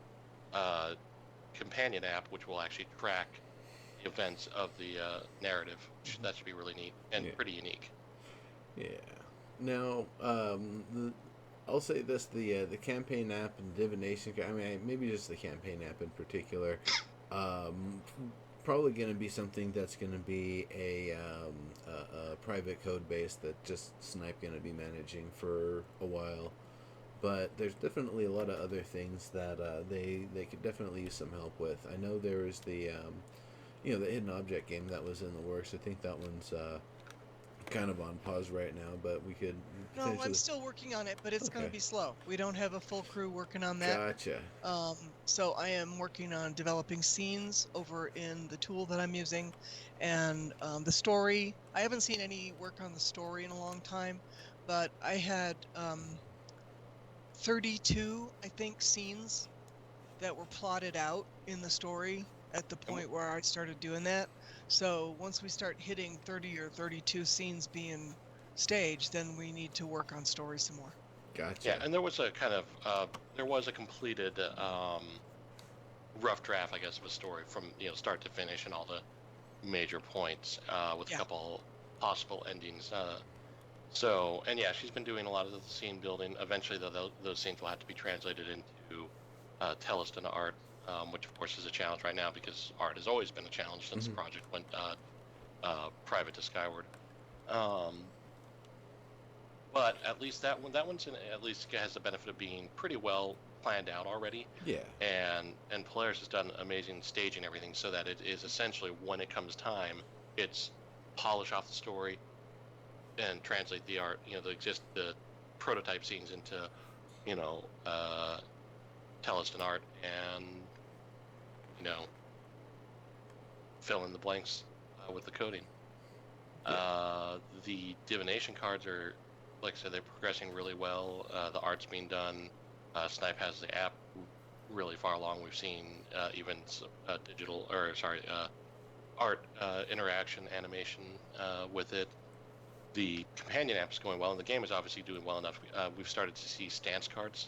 companion app, which will actually track the events of the narrative. That should be really neat and Yeah. pretty unique. Yeah. Now, I'll say this: the campaign app and divination. I mean, maybe just the campaign app in particular. Probably going to be something that's going to be a private code base that just Snipe going to be managing for a while. But there's definitely a lot of other things that they could definitely use some help with. I know there was the the hidden object game that was in the works. I think that one's kind of on pause right now, but we could No, potentially. I'm still working on it, but it's going Okay. to be slow. We don't have a full crew working on that. Gotcha. So I am working on developing scenes over in the tool that I'm using, and the story. I haven't seen any work on the story in a long time, but I had 32, I think, scenes that were plotted out in the story at the point where I started doing that. So once we start hitting 30 or 32 scenes being staged, then we need to work on story some more. Gotcha. Yeah, and there was a kind of there was a completed rough draft, I guess, of a story from start to finish and all the major points with Yeah. a couple possible endings. So, and yeah, she's been doing a lot of the scene building. Eventually, though, those scenes will have to be translated into Theleston art, which of course is a challenge right now because art has always been a challenge since Mhm. the project went private to Skyward. But at least that one's at least has the benefit of being pretty well planned out already. Yeah. And Polaris has done amazing staging and everything, so that it is essentially, when it comes time, it's polish off the story and translate the art, the prototype scenes into Theleston art, and fill in the blanks with the coding. The divination cards are, like I said, they're progressing really well. The art's being done. Snipe has the app really far along. We've seen even art interaction animation with it. The companion app's going well, and the game is obviously doing well enough. We've started to see stance card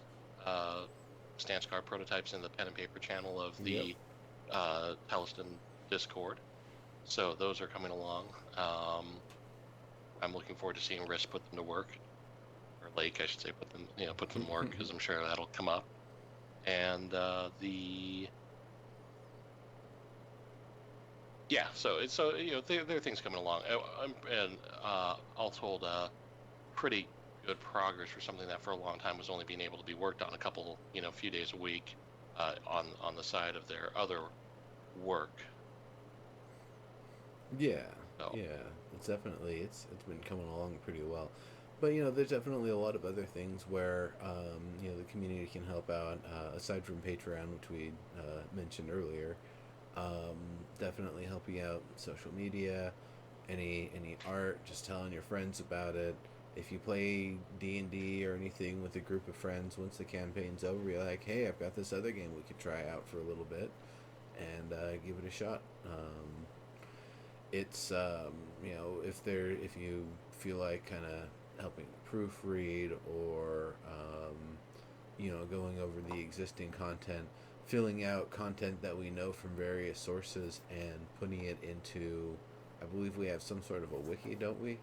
prototypes in the pen and paper channel of the Theleston Discord. So those are coming along. I'm looking forward to seeing Risk put them to work, or Lake, I should say, put them to work, because I'm sure that'll come up. And there are things coming along, and all told, pretty good progress for something that for a long time was only being able to be worked on a few days a week, on the side of their other work. Yeah, So. yeah, it's been coming along pretty well, but there's definitely a lot of other things where the community can help out aside from Patreon, which we mentioned earlier. Definitely helping out social media, any art, just telling your friends about it. If you play D&D or anything with a group of friends, once the campaign's over, you're like, hey, I've got this other game we could try out for a little bit, and give it a shot. It's if you feel like kind of helping proofread, or going over the existing content, filling out content that we know from various sources and putting it into, I believe we have some sort of a wiki, don't we?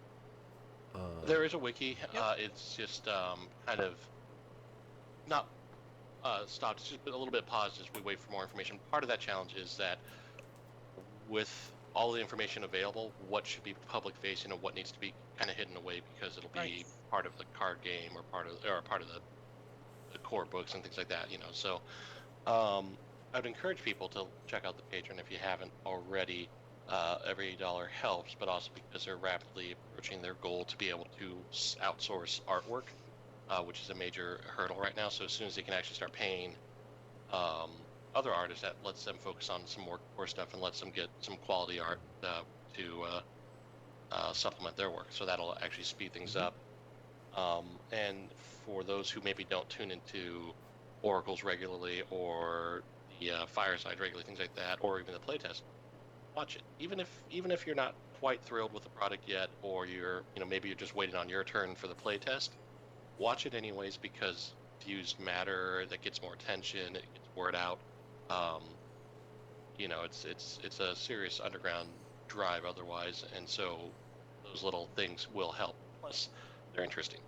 There is a wiki. Yep. It's just kind of not stopped. It's just a little bit paused as we wait for more information. Part of that challenge is that with all the information available, what should be public facing and what needs to be kind of hidden away, because it'll be Right. part of the card game or part of the core books and things like that. So I would encourage people to check out the Patreon if you haven't already. Every dollar helps, but also because they're rapidly approaching their goal to be able to outsource artwork, which is a major hurdle right now. So as soon as they can actually start paying other artists, that lets them focus on some more core stuff and lets them get some quality art to supplement their work. So that'll actually speed things up. And for those who maybe don't tune into Oracles regularly, or the Fireside regularly, things like that, or even the playtest, watch it. Even if you're not quite thrilled with the product yet, or maybe you're just waiting on your turn for the playtest, watch it anyways, because views matter. That gets more attention. It gets word out. It's a serious underground drive otherwise, and so those little things will help. Plus, they're interesting.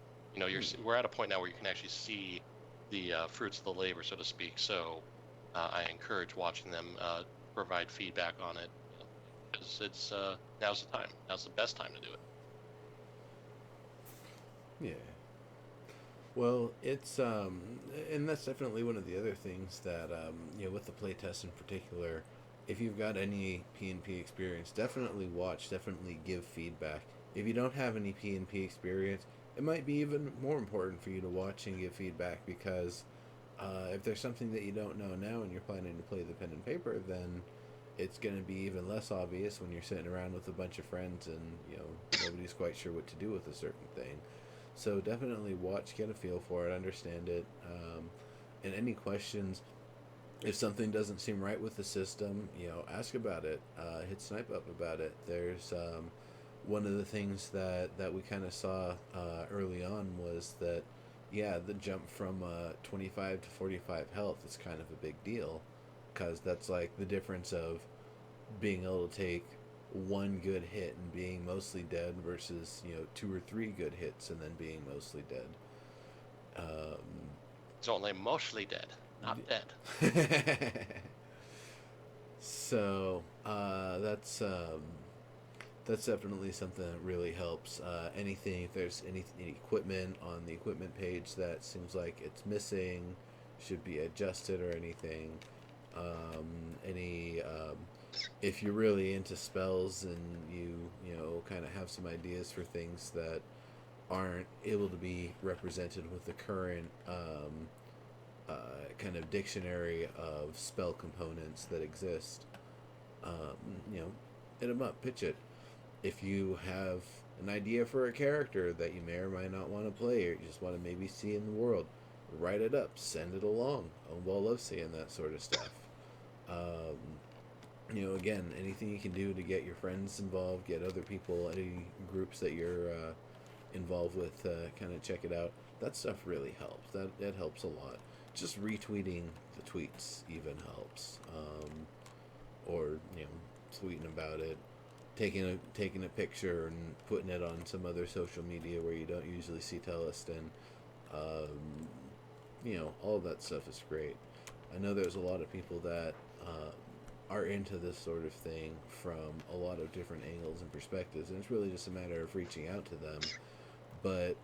We're at a point now where you can actually see the fruits of the labor, so to speak. So I encourage watching them provide feedback on it, because it's now's the time. Now's the best time to do it. Yeah. Well, it's and that's definitely one of the other things that with the playtest in particular, if you've got any P&P experience, definitely watch, definitely give feedback. If you don't have any P&P experience, it might be even more important for you to watch and give feedback, because if there's something that you don't know now and you're planning to play the pen and paper, then it's going to be even less obvious when you're sitting around with a bunch of friends and nobody's quite sure what to do with a certain thing. So definitely watch, get a feel for it, understand it, and any questions. If something doesn't seem right with the system, ask about it. Hit Snipe up about it. There's one of the things that we kind of saw early on was that, the jump from 25 to 45 health is kind of a big deal, because that's like the difference of being able to take one good hit and being mostly dead versus 2 or 3 good hits and then being mostly dead. It's only mostly dead, not dead. So that's definitely something that really helps. If there's any equipment on the equipment page that seems like it's missing, should be adjusted, or anything. If you're really into spells and you kind of have some ideas for things that aren't able to be represented with the current kind of dictionary of spell components that exist, you know, hit them up, pitch it. If you have an idea for a character that you may or may not want to play, or you just want to maybe see in the world, write it up, send it along. Ownball loves seeing that sort of stuff. You know, again, anything you can do to get your friends involved, get other people, any groups that you're involved with, kind of check it out. That stuff really helps. That helps a lot. Just retweeting the tweets even helps. Or, you know, tweeting about it, taking a picture and putting it on some other social media where you don't usually see Theleston. You know, all of that stuff is great. I know there's a lot of people that are into this sort of thing from a lot of different angles and perspectives, and it's really just a matter of reaching out to them. But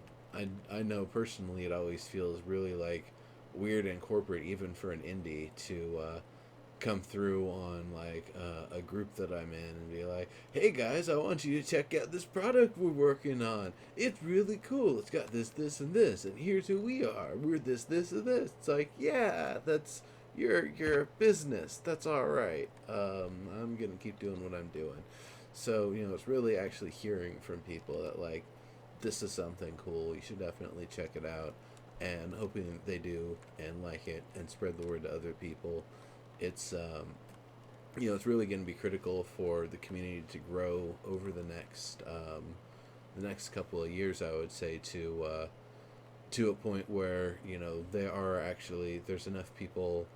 I know personally it always feels really like weird and corporate, even for an indie, to come through on like a group that I'm in and be like, hey guys, I want you to check out this product we're working on. It's really cool. It's got this, this, and this, and here's who we are. We're this, this, and this. It's like, yeah, that's you're a business. That's all right. I'm gonna keep doing what I'm doing. So, you know, it's really actually hearing from people that like, this is something cool. You should definitely check it out, and hoping that they do and like it and spread the word to other people. It's you know, it's really going to be critical for the community to grow over the next couple of years, I would say, to a point where, you know, there's enough people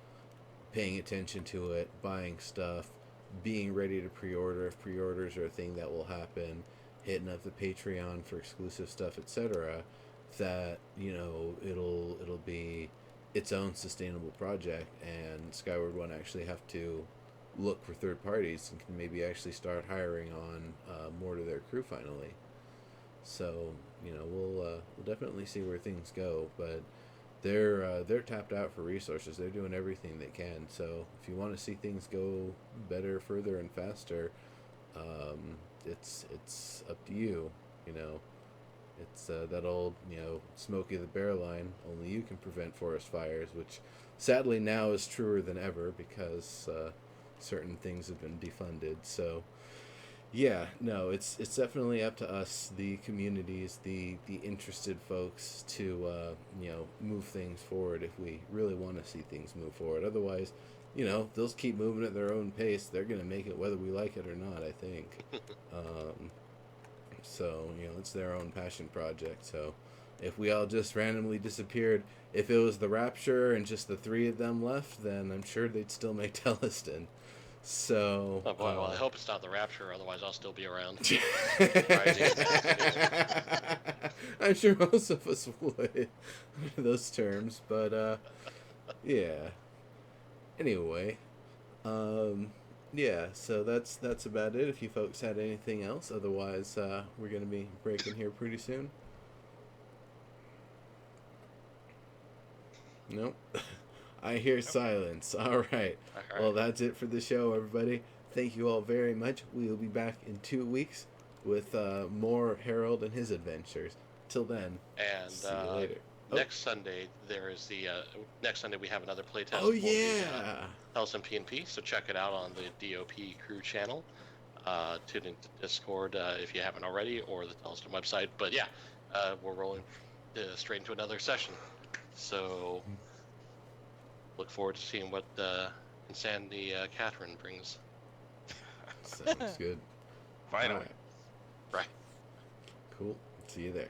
paying attention to it, buying stuff, being ready to pre-order if pre-orders are a thing that will happen, hitting up the Patreon for exclusive stuff, etc., that, you know, it'll be its own sustainable project, and Skyward won't actually have to look for third parties and can maybe actually start hiring on more to their crew finally. So, you know, we'll definitely see where things go, but they're tapped out for resources. They're doing everything they can. So if you want to see things go better, further, and faster, it's up to you. You know, it's that old, you know, Smokey the Bear line. Only you can prevent forest fires, which sadly now is truer than ever because certain things have been defunded. So yeah, no, it's definitely up to us, the communities, the interested folks, to you know, move things forward if we really want to see things move forward. Otherwise, you know, they'll keep moving at their own pace. They're gonna make it whether we like it or not, I think. So, you know, it's their own passion project. So if we all just randomly disappeared, if it was the Rapture and just the three of them left, then I'm sure they'd still make Theleston. So Oh boy, well, I hope it's not the Rapture, otherwise I'll still be around. I'm sure most of us would under those terms, but yeah. Anyway, yeah, so that's about it. If you folks had anything else, otherwise we're gonna be breaking here pretty soon. Nope. I hear silence. All right. Well, that's it for the show, everybody. Thank you all very much. We will be back in 2 weeks with more Harold and his adventures. Till then, and see you later. Next Sunday there is the next Sunday we have another playtest. Oh yeah. For the Theleston P&P. So check it out on the DOP crew channel. Tune into Discord if you haven't already, or the Theleston website. But yeah, we're rolling straight into another session. So look forward to seeing what Insanity Catherine brings. Sounds good. Finally. All Right. Cool. See you there.